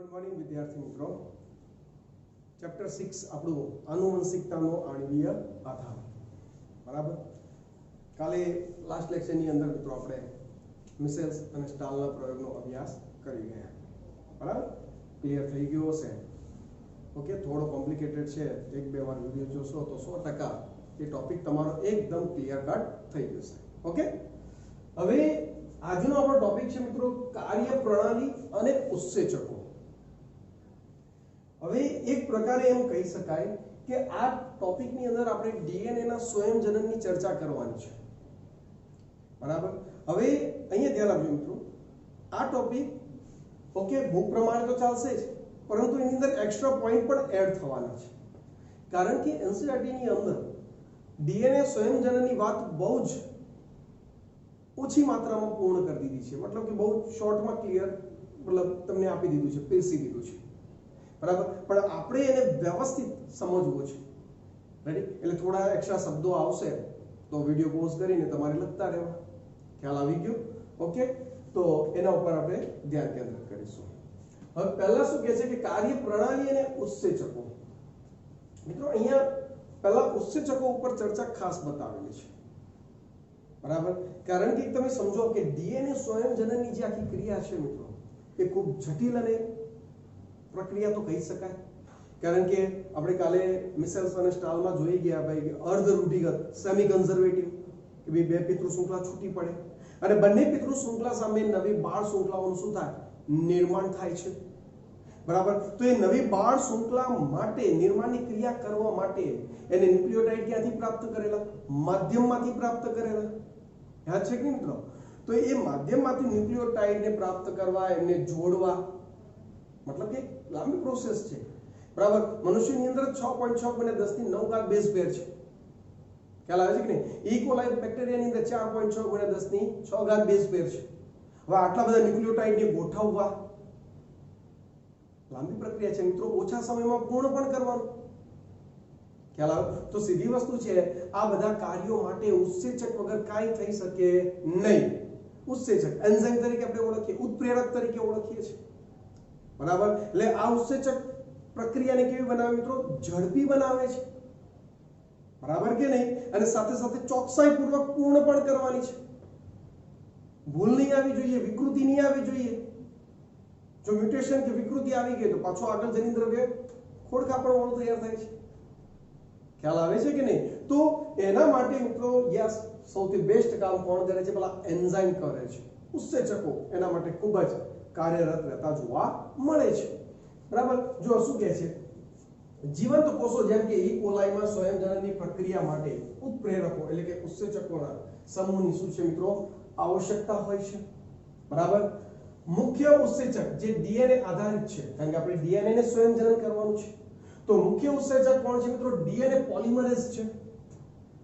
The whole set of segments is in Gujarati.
गुड मॉर्निंग विद्यार्थी मित्रों। चैप्टर 6 આપણું આનુવંશિકતાનો આણ્વીય આધાર બરાબર। કાલે લાસ્ટ લેક્ચરની અંદર મિત્રો આપણે મિસેલ્સ અને સ્ટાલના પ્રયોગનો અભ્યાસ કરી ગયા બરાબર। ક્લિયર થઈ ગયો હશે? ઓકે, થોડો કોમ્પ્લિકેટેડ છે, એક બે વાર વિડિયો જોશો તો 100% એ ટોપિક તમારો એકદમ ક્લિયર કટ થઈ જશે। ઓકે, હવે આજનો આપણો ટોપિક છે મિત્રો કાર્યપ્રણાલી અને ઉત્સેચકો। હવે એક પ્રકારે એમ કહી શકાય કે આ ટોપિકની અંદર આપણે ડીએનએ ના સ્વયંજનનની ચર્ચા કરવાની છે બરાબર। હવે અહીંયા ધ્યાન આપજો મિત્રો, આ ટોપિક ઓકે બુક પ્રમાણે તો ચાલશે જ, પરંતુ એની અંદર એક્સ્ટ્રા પોઈન્ટ પણ એડ થવાના છે, કારણ કે એનસીઈઆરટી ની અંદર ડીએનએ સ્વયંજનનની વાત બહુ જ ઓછી માત્રામાં પૂર્ણ કરી દીધી છે, મતલબ કે બહુ શોર્ટમાં ક્લિયર મતલબ તમને આપી દીધું છે, પીરસી દીધું છે બરાબર। પણ આપણે એને વ્યવસ્થિત સમજવું છે, રેડી? એટલે થોડા એક્સ્ટ્રા શબ્દો આવશે તો વિડિયો પોઝ કરીને તમારે લખતા રહેવા। ખ્યાલ આવી ગયો? ઓકે, તો એના ઉપર આપણે ધ્યાન કેન્દ્રિત કરીશું। હવે પહેલા શું કહે છે કે કાર્યપ્રણાલી અને ઉત્સેચકો। મિત્રો અહીંયા પહેલા ઉત્સેચકો ઉપર ચર્ચા ખાસ બતાવેલી છે બરાબર, કારણ કે તમે સમજો કે ડીએનએ સ્વયંજનનની જે આખી ક્રિયા છે મિત્રો એ ખૂબ જટિલ અને પ્રક્રિયા તો કહી શકાય, કારણ કે આપણે કાલે મિસેલ્સ અને સ્ટાલમાં જોઈ ગયા ભાઈ કે અર્ધ રૂઢિગત સેમી કન્ઝર્વેટિવ કે ભાઈ બે પિતૃ શૃંખલા છૂટી પડે અને બંને પિતૃ શૃંખલા સામે નવી બાળ શૃંખલાઓનું શું થાય? નિર્માણ થાય છે બરાબર। તો એ નવી બાળ શૃંખલા માટે નિર્માણની ક્રિયા કરવા માટે એને ન્યુક્લિયોટાઇડ ક્યાંથી પ્રાપ્ત કરેલા? માધ્યમમાંથી પ્રાપ્ત કરેલા, યાદ છે કે મિત્રો? તો એ માધ્યમમાંથી ન્યુક્લિયોટાઇડને પ્રાપ્ત કરવા, એમને જોડવા, મતલબ કે લાંબી પ્રોસેસ છે બરાબર। મનુષ્યની અંદર 6.6 × 10⁹ બેઝ પેર છે, ખ્યાલ આવે છે કે નહીં? ઈ કોલાઈ બેક્ટેરિયાની અંદર 4.6 × 10⁶ બેઝ પેર છે। હવે આટલા બધા ન્યુક્લિયોટાઇડને ગોઠવવા લાંબી પ્રક્રિયા છે મિત્રો, ઓછા સમયમાં પૂર્ણ પણ કરવાનું, ખ્યાલ આવે? તો સીધી વસ્તુ છે, આ બધા કાર્યો માટે ઉત્સેચક વગર કાંઈ થઈ શકે નહીં। ઉત્સેચક એન્ઝાઇમ તરીકે આપણે ઓળખીએ, ઉત્પ્રેરક તરીકે ઓળખીએ છીએ બરાબર। એટલે આ ઉત્સેચક પ્રક્રિયાને કેવી બનાવે મિત્રો? ઝડપી બનાવે છે બરાબર કે નહીં? અને સાથે સાથે ચોકસાઈપૂર્વક પૂર્ણ પણ કરવાની છે, ભૂલ નહીં આવી જોઈએ, વિકૃતિ નહીં આવી જોઈએ। જો મ્યુટેશન કે વિકૃતિ આવી ગઈ તો પાછો આગળ જનીન દ્રવ્ય ખોડખા પણ વાળો તૈયાર થાય છે, ખ્યાલ આવે છે કે નહીં? તો એના માટે મિત્રો યસ સૌથી બેસ્ટ કામ કોણ કરે છે? પેલા એન્ઝાઇમ કરે છે, ઉત્સેચકો એના માટે ખૂબ જ કાર્યરત રહેતા જોવા મળે છે બરાબર। જો શું કહે છે, જીવંત કોષો જેમ કે ઈ કોલાઈમાં સ્વયંજનનની પ્રક્રિયા માટે ઉત્પ્રેરકો એટલે કે ઉત્સેચકોના સમૂહની શું છે મિત્રો? આવશ્યકતા હોય છે બરાબર। મુખ્ય ઉત્સેચક જે ડીએનએ આધારિત છે, કારણ કે આપણે ડીએનએ ને સ્વયંજનન કરવાનું છે, તો મુખ્ય ઉત્સેચક કોણ છે મિત્રો? ડીએનએ પોલિમરેઝ છે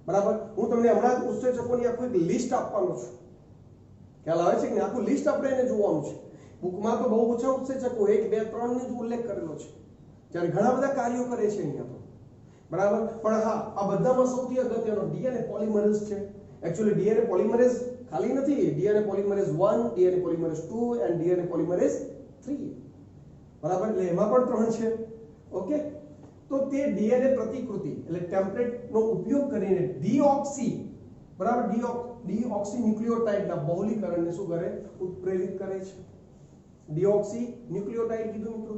બરાબર। હું તમને હમણાં જ ઉત્સેચકોની આખું એક લિસ્ટ આપવાનો છું, ખ્યાલ આવે છે કે આખું લિસ્ટ આપણે એને જોવાનું છે। બુકમાં તો બહુ ઓછા ઉત્સેચકો 1 2 3 ને જ ઉલ્લેખ કરેલો છે, જ્યારે ઘણા બધા કાર્યો કરે છે અહીંયા તો બરાબર। પણ હા, આ બધામાં સૌથી અગત્યનો ડીએનએ પોલિમરેઝ છે। એક્ચ્યુઅલી ડીએનએ પોલિમરેઝ ખાલી નથી, DNA polymerase 1, DNA polymerase 2 and DNA polymerase 3 બરાબર। એટલે એમાં પણ 3 છે ઓકે। તો તે ડીએનએ પ્રતિકૃતિ એટલે ટેમ્પલેટનો ઉપયોગ કરીને ડીઓક્સી બરાબર, ડીઓક્સી ન્યુક્લિયોટાઇડના બહુલીકરણને શું કરે? ઉત્પ્રેરિત કરે છે। ડીઓક્સી ન્યુક્લિયોટાઇડ કીધું મિત્રો,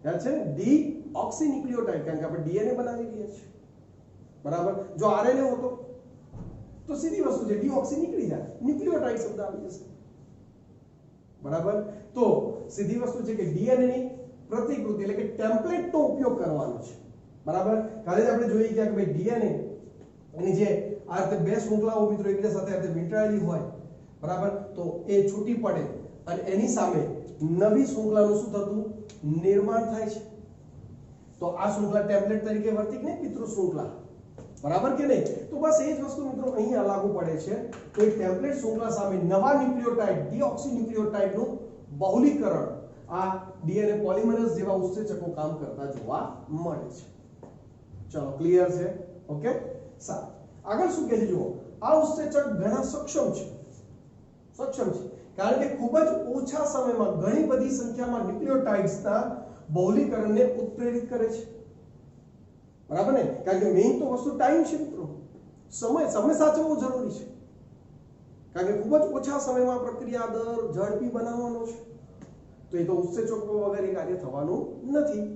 યાદ છે? ડીઓક્સી ન્યુક્લિયોટાઇડ, કારણ કે આપણે ડીએનએ બનાવી રહ્યા છીએ બરાબર। જો આરએનએ હોતો તો સીધી વસ્તુ છે, ડીઓક્સી નીકળી જાય, ન્યુક્લિયોટાઇડ શબ્દ આવી જશે બરાબર। તો સીધી વસ્તુ છે કે ડીએનએ ની પ્રતિકૃતિ એટલે કે ટેમ્પલેટનો ઉપયોગ કરવાનો છે બરાબર। કાલે જ આપણે જોઈ ગયા કે ભાઈ ડીએનએ એની જે આ રીતે બે શૃંખલાઓ મિત્રો એકબીજા સાથે આ રીતે વીંટાળેલી હોય બરાબર, તો એ છૂટી પડે અને એની સામે નવી શૃંખલાનું શું થતું? નિર્માણ થાય છે। તો આ શૃંખલા ટેમ્પલેટ તરીકે વર્તી કે નહીં? પિતૃ શૃંખલા બરાબર કે નહીં? તો બસ એ જ વસ્તુ મિત્રો અહીંયા લાગુ પડે છે। તો એક ટેમ્પલેટ શૃંખલા સામે નવા ન્યુક્લિયોટાઇડ ડીઓક્સી ન્યુક્લિયોટાઇડનું બહુલીકરણ આ ડીએનએ પોલિમરેઝ જેવા ઉત્સેચકો કામ કરતા જોવા મળે છે। ચલો ક્લિયર છે? ઓકે સારું, આગળ શું કહે છે જુઓ, આ ઉત્સેચક ઘણા સક્ષમ છે કારણ કે ખૂબ જ ઓછા સમયમાં ઘણી બધી સંખ્યામાં ન્યુક્લિયોટાઇડ્સના બહુલીકરણને ઉત્પ્રેરિત કરે છે, બરાબર ને? કારણ કે મેઇન તો વસ્તુ ટાઈમ છે મિત્રો, સમય સાચવવો જરૂરી છે, કારણ કે ખૂબ જ ઓછા સમયમાં પ્રક્રિયા દર ઝડપી બનાવવાનો છે, તો એ તો ઉત્સેચકો વગર એ કાર્ય થવાનું નથી.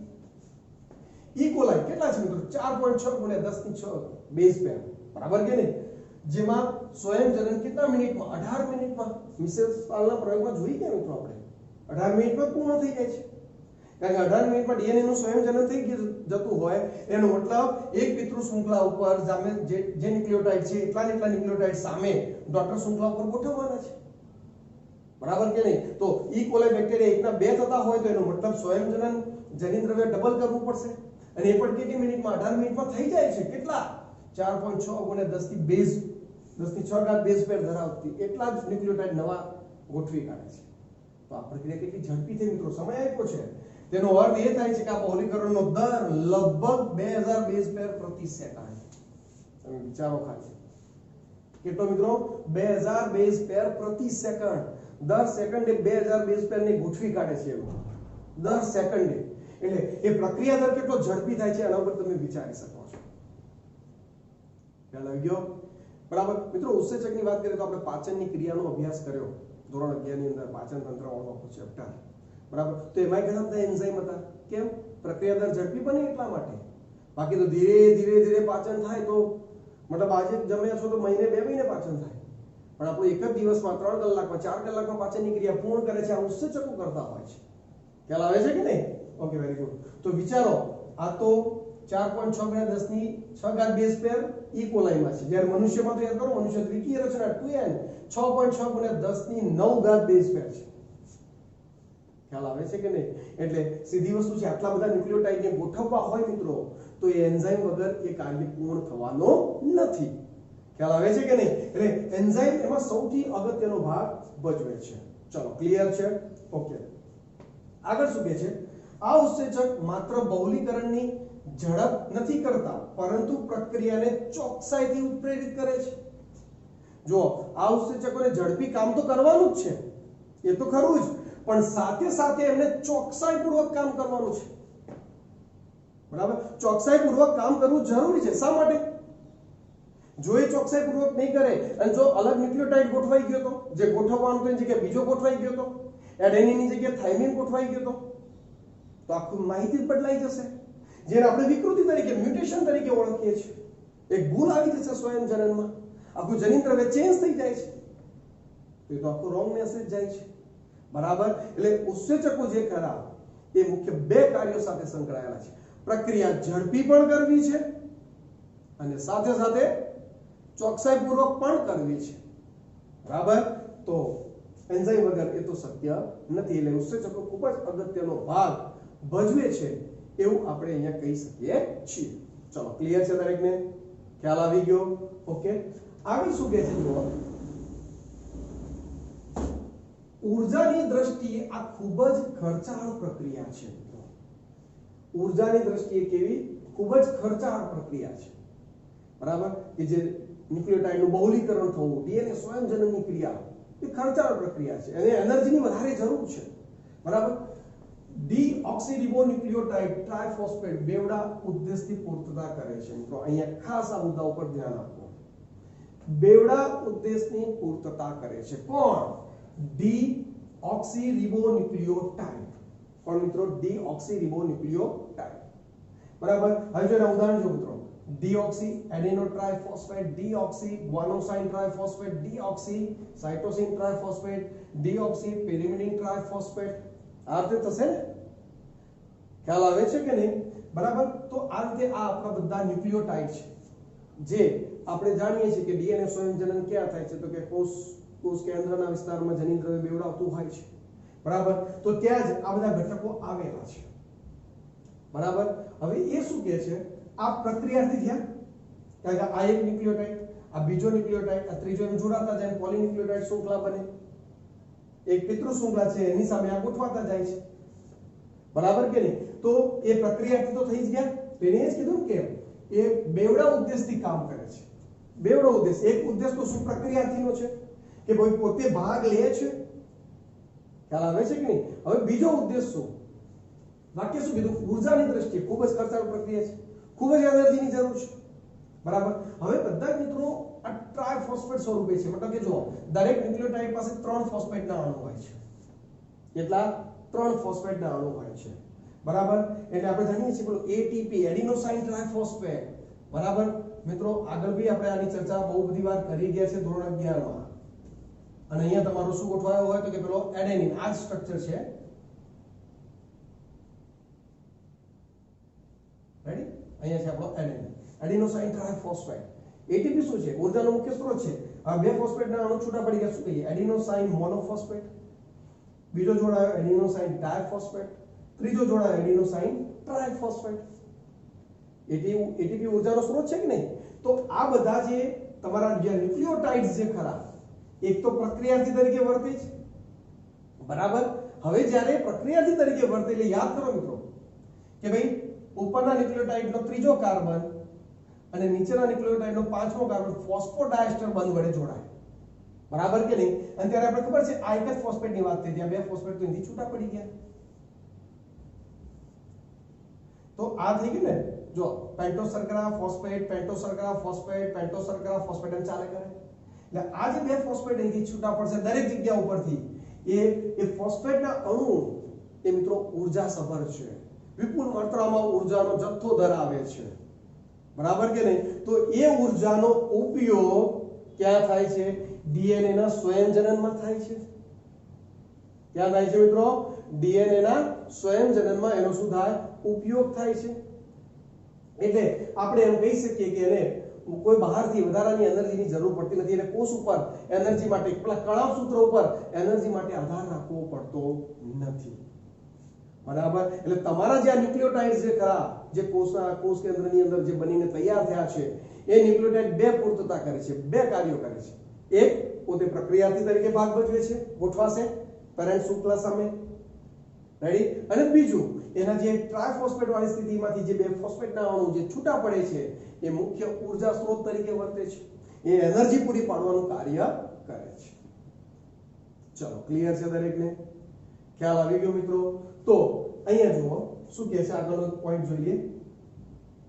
ઈ કોલાઈ કેટલા છે મિત્રો? 4.6 × 10⁶ બેઝ પેર, બરાબર કે નહીં? જેમાં સ્વયંજનન કેટલા મિનિટમાં? 18 મિનિટમાં. મિસેસ પાલના પ્રયોગમાં જોઈ ગયા મિત્રો આપણે 18 મિનિટમાં પૂર્ણ થઈ જાય છે, કારણ કે 18 મિનિટમાં ડીએનએ નું સ્વયંજનન થઈ જતું હોય એનો મતલબ એક પિતૃ શૃંખલા ઉપર સામે જે ન્યુક્લિયોટાઇડ છે એટલા ન્યુક્લિયોટાઇડ સામે ડોટર શૃંખલા ઉપર ગોઠવવાના છે, બરાબર કે નહીં? તો ઈ કોલાઈ બેક્ટેરિયા એકના 2 થતા હોય તો એનો મતલબ સ્વયંજનન જનીનદ્રવ્ય ડબલ કરવું પડશે, અને એ પણ કેટલી મિનિટમાં? 18 મિનિટમાં થઈ જાય છે. કેટલા? 4.6 × 10⁶ બેઝ પેર ધરાવતી એટલા જ ન્યુક્લિયોટાઇડ નવા ગોઠવી કાઢે છે. તો આ પ્રક્રિયા કેટલી ઝડપી થઈ મિત્રો? સમય આપ્યો છે, તેનો અર્થ એ થાય છે કે આ બહુલીકરણનો દર લગભગ 2000 બેઝ પેર પ્રતિ સેકન્ડ. તમે વિચારો ખાલી કેટલો મિત્રો? 2000 બેઝ પેર પ્રતિ સેકન્ડ. દર સેકન્ડે 2000 બેઝ પેર ને ગોઠવી કાઢે છે, દર સેકન્ડે. એટલે એ પ્રક્રિયા દર કેટલો ઝડપી થાય છે એના ઉપર તમે વિચારી શકો છો. ખ્યાલ આવી ગયો? બરાબર મિત્રો, ઉત્સેચકની વાત કરીએ તો આપણે પાચનની ક્રિયાનો અભ્યાસ કર્યો ધોરણ 11 ની અંદર, પાચન તંત્ર વાળો ચેપ્ટર, બરાબર? તો એમાં ઘણા બધા એન્ઝાઇમ હતા. કેમ? પ્રક્રિયા દર ઝડપી બને એટલા માટે. બાકી તો ધીરે પાચન થાય તો મતલબ આજે જમ્યા છો તો મહિને 2 મહિને પાચન થાય, પણ આપણું એક જ દિવસમાં 3 કલાકમાં 4 કલાકમાં પાચનની ક્રિયા પૂર્ણ કરે છે. આ ઉત્સેચકો કરતા હોય છે. ખ્યાલ આવે છે કે નહીં? Okay, very good. તો વિચારો, આ તો 4.6 × 10⁶ બેઝ પેર ઈ કોલાઈમાં છે, જ્યારે મનુષ્યમાં તો યાદ કરો, મનુષ્ય દ્વિકીય રચના 2n 6.6 × 10⁹ બેઝ પેર છે. ખ્યાલ આવે છે કે નહીં? એટલે સીધી વસ્તુ છે, આટલા બધા ન્યુક્લિયોટાઇડને ગોઠવવા હોય મિત્રો તો એ એન્ઝાઇમ વગર એ કાર્ય પૂર્ણ થવાનો નથી. ખ્યાલ આવે છે કે નહીં? એટલે એન્ઝાઇમ એમાં સૌથી અગત્યનો ભાગ ભજવે છે. ચલો, ક્લિયર છે? ઓકે, આગળ શું કહે છે? આ ઉત્સેચક માત્ર બહુલીકરણની ઝડપ નથી કરતા, પરંતુ પ્રક્રિયાને ચોકસાઈથી ઉત્પ્રેરિત કરે છે. જો આ ઉત્સેચકોને ઝડપી કામ તો કરવાનું જ છે, એ તો ખરું જ, પણ સાથે સાથે એમને ચોકસાઈપૂર્વક કામ કરવાનું છે, બરાબર? ચોકસાઈપૂર્વક કામ કરવું જરૂરી છે. શા માટે? જો એ ચોકસાઈપૂર્વક નહીં કરે અને જો અલગ ન્યુક્લિયોટાઇડ ગોઠવાઈ ગયો તો, જે ગોઠવવાનું તો એની જગ્યાએ બીજો ગોઠવાઈ ગયો તો, એડેનીનની જગ્યાએ થાઇમિન ગોઠવાઈ ગયો તો આખું માહિતી બદલાઈ જશે, જેને આપણે વિકૃતિ તરીકે, મ્યુટેશન તરીકે ઓળખીએ છીએ. એક ભૂલ આવી જશે સ્વયંજનનમાં, આખું જનીનદ્રવ્ય ચેન્જ થઈ જાય છે, તો એ તો આખો રોંગ મેસેજ જાય છે, બરાબર? એટલે ઉત્સેચકો જે ખરા એ મુખ્ય 2 કાર્યો સાથે સંકળાયેલા છે. પ્રક્રિયા ઝડપી પણ કરવી છે અને સાથે સાથે ચોકસાઈપૂર્વક પણ કરવી છે, બરાબર? તો એન્ઝાઇમ વગર એ તો શક્ય નથી. એટલે ઉત્સેચકો ખૂબ જ અગત્યનો ભાગ ભજવે છે એવું આપણે અહીંયા કહી શકીએ છીએ. ચલો, ક્લિયર છે દરેકને? ખ્યાલ આવી ગયો? ઓકે, આગળ શું કહે છે જુઓ. ઊર્જાની દ્રષ્ટિએ આ ખૂબ જ ખર્ચાળ પ્રક્રિયા છે. ઊર્જાની દ્રષ્ટિએ કેવી? ખૂબ જ ખર્ચાળ પ્રક્રિયા છે, બરાબર? કે જે ન્યુક્લિયોટાઇડનું બહુલીકરણ થવું, ડીએનએ સ્વયંજનનની ક્રિયા, એ ખર્ચાળ પ્રક્રિયા છે અને એનર્જીની વધારે જરૂર છે, બરાબર? ડીઓક્સીરિબોન્યુક્લિયોટાઇડ ટ્રાયફોસ્ફેટ બેવડા ઉદ્દેશથી પૂર્તતા કરે છે મિત્રો. અહીંયા ખાસ આ મુદ્દા ઉપર ધ્યાન આપો. બેવડા ઉદ્દેશની પૂર્તતા કરે છે કોણ? ડીઓક્સીરિબોન્યુક્લિયોટાઇડ. કોણ મિત્રો? ડીઓક્સીરિબોન્યુક્લિયોટાઇડ, બરાબર? હવે જો એના ઉદાહરણ જો મિત્રો, deoxy adeno triphosphate, deoxy guanosine triphosphate, deoxy cytosine triphosphate, deoxy pyrimidine triphosphate. આ રીતે થશે ને? ખ્યાલ આવે છે કે નહીં? બરાબર? તો આ રીતે આ આપણા બધા ન્યુક્લિયોટાઇડ છે, જે આપણે જાણીએ છીએ કે ડીએનએ સ્વયંજનન ક્યાં થાય છે તો કે કોષ કેન્દ્રના વિસ્તારમાં જનીનદ્રવ્ય બેવડાવતું હોય છે, બરાબર? તો ત્યાં જ આ બધા ઘટકો આવેલા છે, બરાબર? હવે એ શું કહે છે? આ પ્રક્રિયાથી થયા, કારણ કે આ એક ન્યુક્લિયોટાઇડ, આ બીજો ન્યુક્લિયોટાઇડ, આ ત્રીજો એમ જોડાતા જાય, પોલીન્યુક્લિયોટાઇડ શૃંખલા બને. એક પિતૃ શૃંખલા છે એની સામે આ ગોઠવાતા જાય છે, બરાબર કે નહીં? તો એ પ્રક્રિયાથી તો થઈ જ ગયા. તો એને જ કીધું કે એ બેવડા ઉદ્દેશથી કામ કરે છે. બેવડો ઉદ્દેશ, એક ઉદ્દેશ તો શું પ્રક્રિયાથીનો છે કે ભાઈ પોતે ભાગ લે છે ખ્યાલ આવે છે કે નહીં? હવે બીજો ઉદ્દેશ શું? વાક્ય શું કીધું? ઉર્જાની દ્રષ્ટિએ ખૂબ જ ખર્ચાળ પ્રક્રિયા છે, ખૂબ જ એનર્જીની જરૂર છે, બરાબર. હવે બધા જ મિત્રો આ ટ્રાયફોસ્ફેટ સ્વરૂપે છે, મતલબ કે જો દરેક ન્યુક્લિયોટાઇડ પાસે 3 ફોસ્ફેટના અણુ હોય છે. કેટલા? 3 ફોસ્ફેટના અણુ હોય છે, બરાબર. એટલે આપણે જાણીએ છીએ પેલું એટીપી એડિનોસાઇન ટ્રાયફોસ્ફેટ, બરાબર. મિત્રો આગળ બી આપણે આની ચર્ચા બહુ બધી વાર કરી ગયા છે ધોરણ 11 માં. અને અહીંયા તમારું શું ગોઠવાયો હોય તો કે પેલો એડેનિન, આ જ સ્ટ્રક્ચર છે. રેડી? અહીંયા છે આપણો એડેનિન, એડિનોસાઇન ટ્રાયફોસ્ફેટ. એટીપી શું છે? ઉર્જાનો મુખ્ય સ્ત્રોત છે. આ 2 ફોસ્ફેટના અણુ છૂટા પડી ગયા, શું કહીએ? Adenosine monophosphate. બીજો જોડાયો એડિનોસાઇન ડાયફોસ્ફેટ. ત્રીજો જોડાયો એડિનોસાઇન ટ્રાયફોસ્ફેટ. એટીપી ઉર્જાનો સ્ત્રોત છે કે નહીં? તો આ બધા જે તમારા જે ન્યુક્લિયોટાઇડ્સ જે ખરા, એક તો પ્રક્રિયાર્થી તરીકે વર્તે છે, બરાબર. હવે જ્યારે પ્રક્રિયાર્થી તરીકે વર્તે એટલે યાદ કરો મિત્રો કે ભાઈ ઉપરના ન્યુક્લિયોટાઇડનો ત્રીજો કાર્બન અને નીચેના ન્યુક્લિયોટાઇડનો 5મો કાર્બન ફોસ્ફોડાયસ્ટર બંધ વડે જોડાય, બરાબર કે નહીં? અને ત્યારે આપણે ખબર છે આ એક જ ફોસ્ફેટની વાત થઈ, ત્યાં 2 ફોસ્ફેટ તો અહીંથી છૂટા પડી ગયા. તો આ થઈ ગયું ને, જો પેન્ટોસર્કરા ફોસ્ફેટ, પેન્ટોસર્કરા ફોસ્ફેટ, પેન્ટોસર્કરા ફોસ્ફેટ એમ ચાલે કરે. એટલે આ જે 2 ફોસ્ફેટ અહીંથી છૂટા પડશે દરેક જગ્યા ઉપરથી, એ ફોસ્ફેટના અણુ એ મિત્રો ઉર્જા સભર છે, વિપુલ માત્રામાં ઉર્જાનો જથ્થો ધરાવે છે, બરાબર કે નહીં? તો એ ઉર્જાનો ઉપયોગ ક્યાં થાય છે? ડીએનએ ના સ્વયંજનનમાં થાય છે. ક્યાં થાય છે મિત્રો? ડીએનએ ના સ્વયંજનનમાં એનો શું થાય? ઉપયોગ થાય છે. એટલે આપણે એમ કહી શકીએ કે એને કોઈ બહારથી વધારાની એનર્જીની જરૂર પડતી નથી, એટલે કોષ ઉપર એનર્જી માટે, પેલા કણાવ સૂત્ર ઉપર એનર્જી માટે આધાર રાખવો પડતો નથી, બરાબર. એટલે તમારા જે ન્યુક્લિયોટાઇડ્સ જે ખરા, જે કોષ કેન્દ્રની અંદર જે બનીને તૈયાર થયા છે, એ ન્યુક્લિયોટાઇડ 2 પૂર્તતા કરે છે, 2 કાર્યો કરે છે. એક પોતે પ્રક્રિયાર્થી તરીકે ભાગ ભજવે છે, ગોઠવાશે પેરેન્ટ શુક્લા સામે, રેડી. અને બીજું એના જે ટ્રાયફોસ્ફેટ વાળી સ્થિતિમાંથી જે 2 ફોસ્ફેટના અણુ જે છૂટા પડે છે, એ મુખ્ય ઉર્જા સ્ત્રોત તરીકે વર્તે છે, એ એનર્જી પૂરી પાડવાનું કાર્ય કરે છે. ચલો, ક્લિયર છે દરેકને? ખ્યાલ આવી ગયો મિત્રો? તો અહીંયા જુઓ શું કહે છે, આગળનો પોઈન્ટ જોઈએ.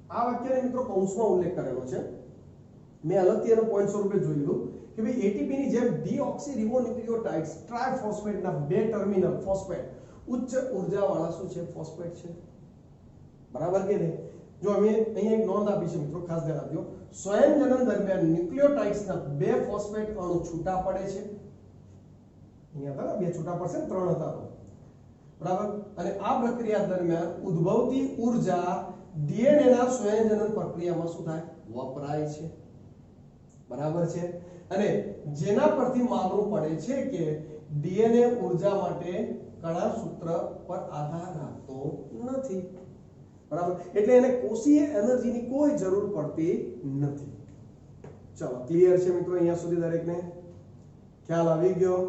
આ વાક્યને મિત્રો કૌંસમાં ઉલ્લેખ કરેલો છે, મેં અલગથી એનો પોઈન્ટ સ્વરૂપે જોઈ લીધું કે ભાઈ એટીપી ની જેમ ડીઓક્સીરિબોન્યુક્લિયોટાઇડ્સ ટ્રાયફોસ્ફેટના 2 ટર્મિનલ ફોસ્ફેટ ઉચ્ચ ઉર્જા વાળા શું છે? ફોસ્ફેટ છે, બરાબર કે નહીં? જો અમે અહીંયા એક નોંધ આપી છે મિત્રો, ખાસ ધ્યાન આપજો. સ્વયંજનન દરમિયાન ન્યુક્લિયોટાઇડ્સના 2 ફોસ્ફેટ અણુ છૂટા પડે છે. અહીંયા હતા 2 છૂટા પડશે ને, 3 હતા તો, બરાબર. અને આ પ્રક્રિયા દરમિયાન ઉદ્ભવતી ઉર્જા ડીએનએ ના સ્વયંજનન પ્રક્રિયામાં શું થાય? વપરાય છે, બરાબર છે. અને જેના પરથી માલુમ પડે છે કે ડીએનએ ઉર્જા માટે કણાવ સૂત્ર પર આધાર રાખતો નથી, બરાબર. એટલે એને કોષીય એનર્જીની કોઈ જરૂર પડતી નથી. ચલો, ક્લિયર છે મિત્રો? અહીંયા સુધી દરેકને ખ્યાલ આવી ગયો,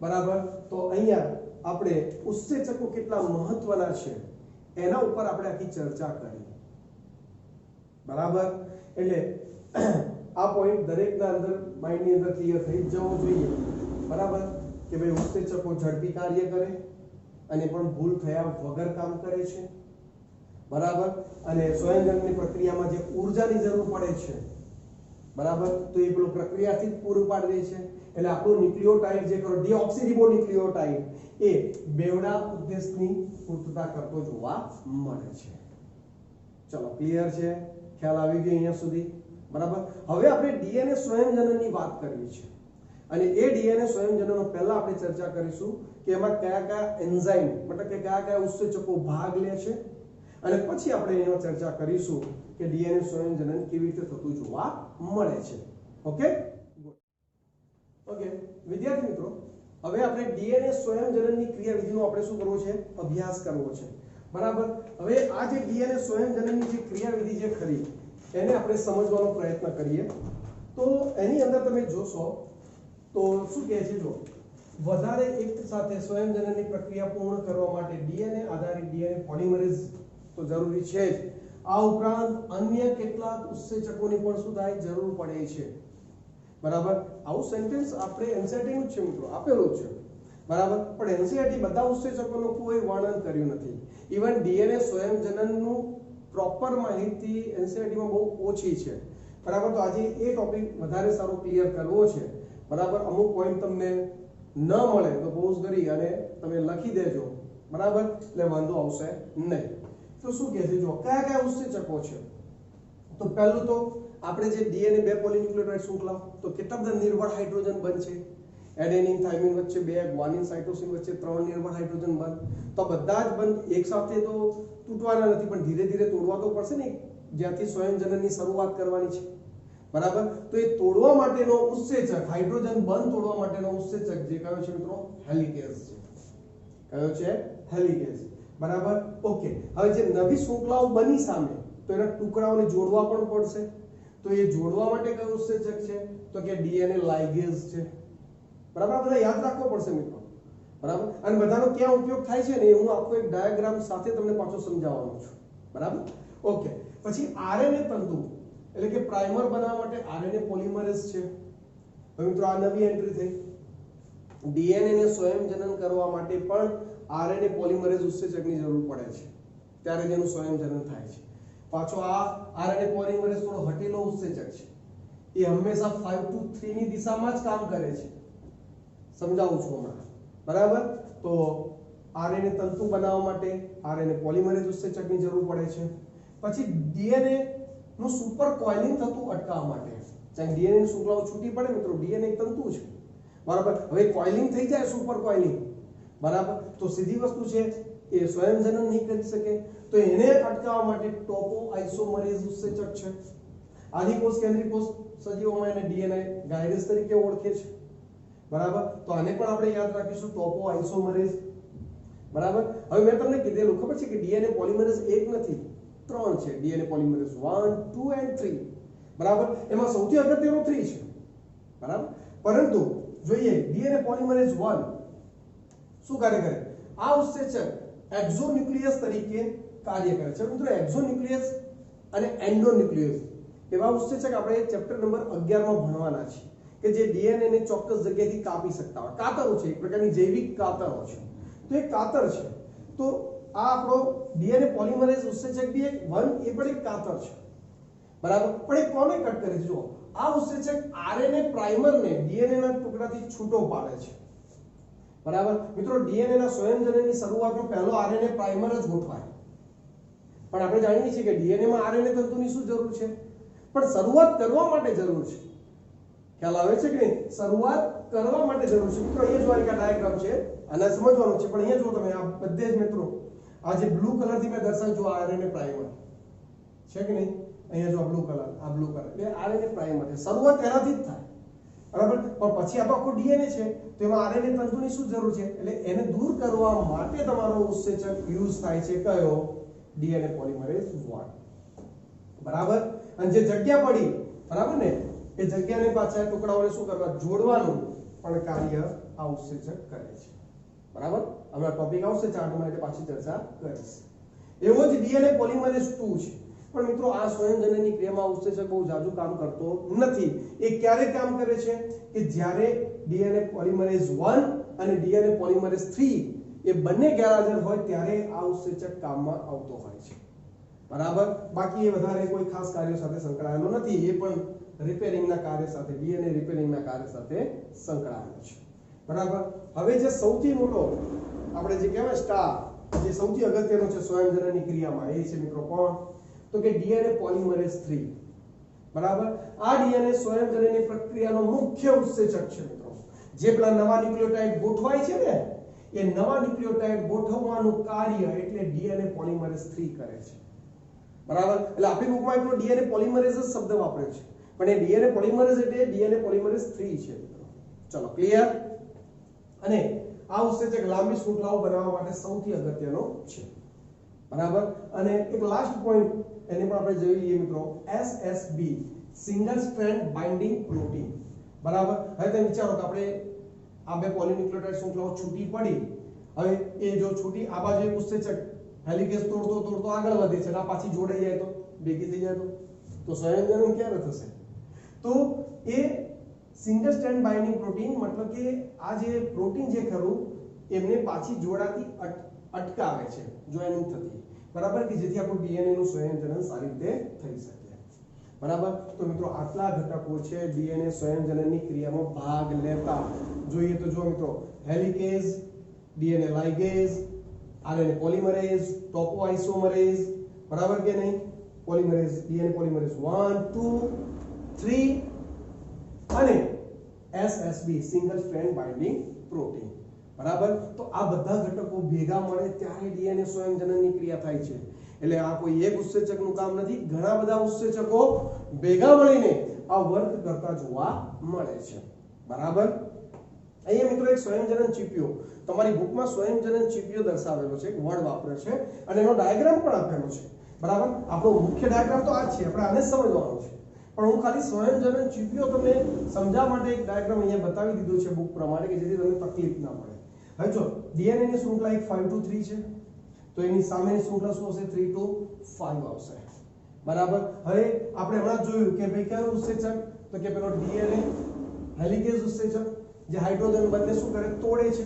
બરાબર. તો અહીંયા આપણે ઉત્સેચકો કેટલા મહત્વના છે એના ઉપર આપણે આખી ચર્ચા કરી, બરાબર. એટલે આ પોઈન્ટ દરેકના અંદર માઇન્ડની અંદર ક્લિયર થઈ જવો જોઈએ, બરાબર. કે ભાઈ ઉત્સેચકો ઝડપી કાર્ય કરે અને પણ ભૂલ થયા વગર કામ કરે છે, બરાબર. અને સ્વયંજનનની પ્રક્રિયામાં જે ઉર્જાની જરૂર પડે છે, બરાબર, તો એ પેલો પ્રક્રિયાથી જ પૂરું પાડી દે છે. એટલે આપણું ન્યુક્લિયોટાઇડ જે કરો ડીઓક્સીરિબોન્યુક્લિયોટાઇડ એ બેવડા ઉદ્દેશની પૂર્તતા કરતો જોવા મળે છે. ચલો, ક્લિયર છે? ખ્યાલ આવી ગયો અહીંયા સુધી, બરાબર. હવે આપણે ડીએનએ સ્વયંજનનની વાત કરવી છે, અને એ ડીએનએ સ્વયંજનનો પહેલા આપણે ચર્ચા કરીશું કે એમાં કયા કયા એન્ઝાઇમ, મતલબ કે કયા કયા ઉત્સેચકો ભાગ લે છે, અને પછી આપણે એનો ચર્ચા કરીશું કે ડીએનએ સ્વયંજનન કેવી રીતે થતું જોવા મળે છે. ઓકે ઓકે વિદ્યાર્થી મિત્રો, હવે આપણે ડીએનએ સ્વયંજનનની ક્રિયાવિધિનો આપણે શું કરવો છે? અભ્યાસ કરવો છે, બરાબર. હવે આ જે ડીએનએ સ્વયંજનનની જે ક્રિયાવિધિ જે ખરી એને આપણે સમજવાનો પ્રયત્ન કરીએ. તો એની અંદર તમે જોશો તો શું કહે છે, જો વધારે એક સાથે સ્વયંજનનની પ્રક્રિયા પૂર્ણ કરવા માટે ડીએનએ આધારિત ડીએનએ પોલિમરેઝ તો જરૂરી છે જ, આ ઉપરાંત અન્ય કેટલાક ઉત્સેચકોની પણ શું થાય? જરૂર પડે છે, બરાબર. આવું સેન્ટેન્સ આપણે એનસીઈઆરટી નું છે મિત્રો, આપેલું છે. બરાબર, પણ એનસીઈઆરટી બધા ઉત્સેચકોનું કોઈ વર્ણન કર્યું નથી. ઇવન ડીએનએ સ્વયંજનનનું પ્રોપર માહિતી એનસીઈઆરટીમાં બહુ ઓછી છે. બરાબર, તો આજે એ ટોપિક વધારે સારો ક્લિયર કરવો છે. બરાબર, અમુક પોઈન્ટ તમને ન મળે તો પોઝ કરી અને તમે લખી દેજો. બરાબર, એટલે વાંધો આવશે નહીં. તો શું કહે છે, જો કયા કયા ઉત્સેચકો છે. તો પહેલું તો આપણે જે ડીએનએ બે પોલીન્યુક્લિયોટાઇડ શૃંખલા, તો કેટલા બધા નિર્બળ હાઇડ્રોજન બનશે. એડેનિન થાઇમિન વચ્ચે 2, ગ્વાનિન સાઇટોસિન વચ્ચે 3 નિર્બળ હાઇડ્રોજન બંધ. તો બધા જ બંધ એક સાથે તો તૂટવાના નથી, પણ ધીરે ધીરે તોડવા તો પડશે ને, જ્યાંથી સ્વયંજનનની શરૂઆત કરવાની છે. બરાબર, તો એ તોડવા માટેનો ઉત્સેચક, હાઇડ્રોજન બંધ તોડવા માટેનો ઉત્સેચક જે કયો છે મિત્રો, હેલિકેઝ છે. કયો છે? હેલિકેઝ. બરાબર, ઓકે. હવે જે નવી શૃંખલાઓ બની સામે, તો એના ટુકડાઓને જોડવા પણ પડશે. તો એ જોડવા માટે કયો ઉત્સેચક છે, તો કે ડીએનએ લાઇગેઝ છે. બરાબર, બધા યાદ રાખવો પડશે મિત્રો. બરાબર, અને બધાનો ક્યાં ઉપયોગ થાય છે ને, હું આખો એક ડાયાગ્રામ સાથે તમને પાછો સમજાવવાનો છું. બરાબર, ઓકે. પછી આરએનએ તંતુ, એટલે કે પ્રાઇમર બનાવવા માટે આરએનએ પોલિમરેઝ છે. હવે મિત્રો આ નવી એન્ટ્રી થઈ. ડીએનએ ને સ્વયંજનન કરવા માટે પણ આરએનએ પોલિમરેઝ ઉત્સેચકની જરૂર પડે છે, ત્યારે જેનું સ્વયંજનન થાય છે. પાછો આ આરએનએ પોલિમરેઝ થોડો હટેલો ઉત્સેચક છે. એ હંમેશા 5 to 3 ની દિશામાં જ કામ કરે છે. સમજાવું છું હમણાં. બરાબર, તો આરએનએ તંતુ બનાવવા માટે આરએનએ પોલિમરેઝ ઉત્સેચકની જરૂર પડે છે. પછી ડીએનએ નું સુપર કોઇલિંગ થતું અટકાવવા માટે, ચાહે ડીએનએ ની શૃંખલાઓ છૂટી પડે મિત્રો, ડીએનએ એક તંતુ છે. બરાબર, હવે કોઇલિંગ થઈ જાય, સુપર કોઇલિંગ. બરાબર, તો સીધી વસ્તુ છે એ સ્વયંજનન નહીં કરી શકે, તો એને અટકાવવા માટે ટોપો આઇસોમરેઝ ઉત્સેચક છે. આદિકોષ કેન્દ્રીય કોષ સજીવોમાં એને ડીએનએ ગાયરેઝ તરીકે ઓળખે છે. બરાબર, તો આને પણ આપણે યાદ રાખીશું, ટોપો આઇસોમરેઝ. બરાબર, હવે મેં તમને કીધેલું ખબર છે કે ડીએનએ પોલિમરેઝ એક નથી, 3 છે. DNA polymerase 1, 2 and 3. બરાબર, એમાં સૌથી અગત્યનો 3 છે. બરાબર, પરંતુ જોઈએ ડીએનએ પોલિમરેઝ 1 શું કાર્ય કરે. આ ઉત્સેચક એક્ઝોન્યુક્લિયસ તરીકે કાર્ય કરે છે. મિત્રો એક્ઝોન્યુક્લિયસ અને એન્ડોન્યુક્લિયસ એવા ઉત્સેચક આપણે ચેપ્ટર નંબર 11 માં ભણવાના છે, કે જે ડીએનએ ને ચોક્કસ જગ્યાએથી કાપી શકતા હોય. કાતરો છે, એક પ્રકારની જૈવિક કાતરો છે. તો એ કાતર છે. તો આ આપણો ડીએનએ પોલિમરેઝ ઉત્સેચક બી એક 1 એ પણ એક કાતર છે. બરાબર, પણ એ કોને કટ કરે છે? જો આ ઉત્સેચક આરએનએ પ્રાઇમરને ડીએનએ ના ટુકડાથી છૂટો પાડે છે. બરાબર, મિત્રો ડીએનએ ના સ્વયંજનનની શરૂઆતમાં પહેલો આરએનએ પ્રાઇમર જ ગોઠવાય. પણ આપણે જાણીએ છીએ કે ડીએનએ માં આરએનએ તંતુની શું જરૂર છે, પણ શરૂઆત કરવા માટે જરૂર છે. ખ્યાલ આવે છે કે નહીં? શરૂઆત કરવા માટે જરૂર છે. મિત્રો અહીંયા જો આ ડાયાગ્રામ છે, આને સમજવાનું છે, પણ અહીંયા જો તમે આ બધે જ મિત્રો આ જે બ્લુ કલર થી મેં દર્શાવ્યું, જો આરએનએ પ્રાઇમર છે કે નહીં, અહીંયા જો આ બ્લુ કલર એટલે આરએનએ પ્રાઇમર છે. શરૂઆત એનાથી જ થાય. બરાબર, પણ પછી આ તો આખો ડીએનએ છે, તો એમાં આરએનએ તંતુની શું જરૂર છે, એટલે એને દૂર કરવા માટે તમારો ઉત્સેચક યુઝ થાય છે. કયો? DNA polymerase 1. બરાબર, અને જે જગ્યા પડી, બરાબર ને, એ જગ્યાને પાછા ટુકડાઓને શું કરવા, જોડવાનું પણ કાર્ય આ ઉત્સેચક કરે છે. બરાબર, હવે ટોપિક આવશે ચાર્ટમાં એટલે પાછી ચર્ચા કરીશ. એવો જ ડીએનએ પોલિમરેઝ 2 છે. પણ મિત્રો આ સ્વયંજનનની ક્રિયામાં ઉત્સેચક બહુ જાજુ કામ કરતો નથી. એ ક્યારે કામ કરે છે કે જ્યારે ડીએનએ પોલિમરેઝ 1 અને ડીએનએ પોલિમરેઝ 3 એ બંને ગેરહાજર હોય ત્યારે આ ઉત્સેચક કામમાં આવતો હોય છે. બરાબર, બાકી એ વધારે કોઈ ખાસ કાર્યો સાથે સંકળાયેલો નથી. એ પણ રિપેરિંગના કાર્ય સાથે, ડીએનએ રિપેરિંગના કાર્ય સાથે સંકળાયેલો છે. બરાબર, હવે જે સૌથી મોટો આપણે જે કહેવાય સ્ટાર, જે સૌથી અગત્યનો છે સ્વયંજનનની ક્રિયામાં, એ છે મિત્રો કોણ, તો કે ડીએનએ પોલિમરેઝ 3. બરાબર, આ ડીએનએ સ્વયંજનનની પ્રક્રિયાનો મુખ્ય ઉત્સેચક છે મિત્રો. જે પેલા નવા ન્યુક્લિયોટાઇડ ગોઠવાય છે ને, એ નવા ન્યુક્લિયોટાઇડ ગોઠવવાનું કાર્ય એટલે ડીએનએ પોલિમરેઝ 3 કરે છે. બરાબર, એટલે આપણી બુકમાં એટલો ડીએનએ પોલિમરેઝ શબ્દ વાપર્યો છે, પણ એ ડીએનએ પોલિમરેઝ એટલે ડીએનએ પોલિમરેઝ 3 છે મિત્રો. ચલો ક્લિયર. અને આ ઉત્સેચક લાંબી શૃંખલાઓ બનાવવા માટે સૌથી અગત્યનો છે. બરાબર, અને એક લાસ્ટ પોઈન્ટ એને પણ આપણે જોઈ લઈએ મિત્રો, SSB single strand binding protein. બરાબર, હવે તમે વિચારો કે આપણે આ બે પોલિન્યુક્લિયોટાઇડ શૃંખલાઓ છૂટી પડી, હવે એ જો છૂટી આ બાજુ એક ઉત્સેચક હેલિકેઝ તોડતો આગળ વધે છે, આ પાછી જોડાઈ જાય તો, ભેગી થઈ જાય તો સ્વયંજનન ક્યારે થશે? તો એ સિંગલ સ્ટ્રેન્ડ બાઇન્ડિંગ પ્રોટીન, મતલબ કે આ જે પ્રોટીન જે ખરું એમને પાછી જોડાતી અટકાવે છે, જોઈનિંગ થતી, બરાબર, કે જેથી આપણું ડીએનએ નું સંયોજન સારી રીતે થઈ શકે, બરાબર। તો મિત્રો આટલા ઘટકો છે ડીએનએ સંયોજનની ક્રિયામાં ભાગ લેતા। જોઈએ તો જો મિત્રો હેલિકેઝ, ડીએનએ લાઇગેઝ, આરએનએ પોલિમરેઝ, ટોપોઆઇસોમરેઝ, બરાબર કે નહીં, પોલિમરેઝ, ડીએનએ પોલિમરેઝ 1 2 3 અને SSB single strand binding protein, બરાબર। તો આ બધા ઘટકો ભેગા મળે ત્યારે ડીએનએ સંયોજનની ક્રિયા થાય છે। એટલે આ કોઈ એક ઉત્સેચકનું કામ નથી, ઘણા બધા ઉત્સેચકો ભેગા મળીને આ વર્ક કરતા જોવા મળે છે, બરાબર। અહીંયા મિત્રો એક સંયોજન ચીપિયો, તમારી બુકમાં સંયોજન ચીપિયો દર્શાવેલો છે, એક વર્ડ વાપરે છે અને એનો ડાયાગ્રામ પણ આપેલો છે, બરાબર। આપણો મુખ્ય ડાયાગ્રામ તો આ જ છે, આપણે આને સમજવાનો છે, પણ હું ખાલી સંયોજન ચીપિયો તમને સમજાવવા માટે એક ડાયાગ્રામ અહીંયા બતાવી દીધો છે બુક પ્રમાણે, કે જેથી તમને તકલીફ ના પડે। હવે જો ડીએનએ ની શૃંખલા એક 5 to 3 છે, તો એની સામેની શૃંખલા શું હશે, 3 to 5 આવશે, બરાબર। હવે આપણે હમણાં જોયું કે ભાઈ કયો ઉત્સેચક, તો કે પેલો ડીએનએ હેલિકેઝ ઉત્સેચક, જે હાઇડ્રોજન બંને શું કરે, તોડે છે,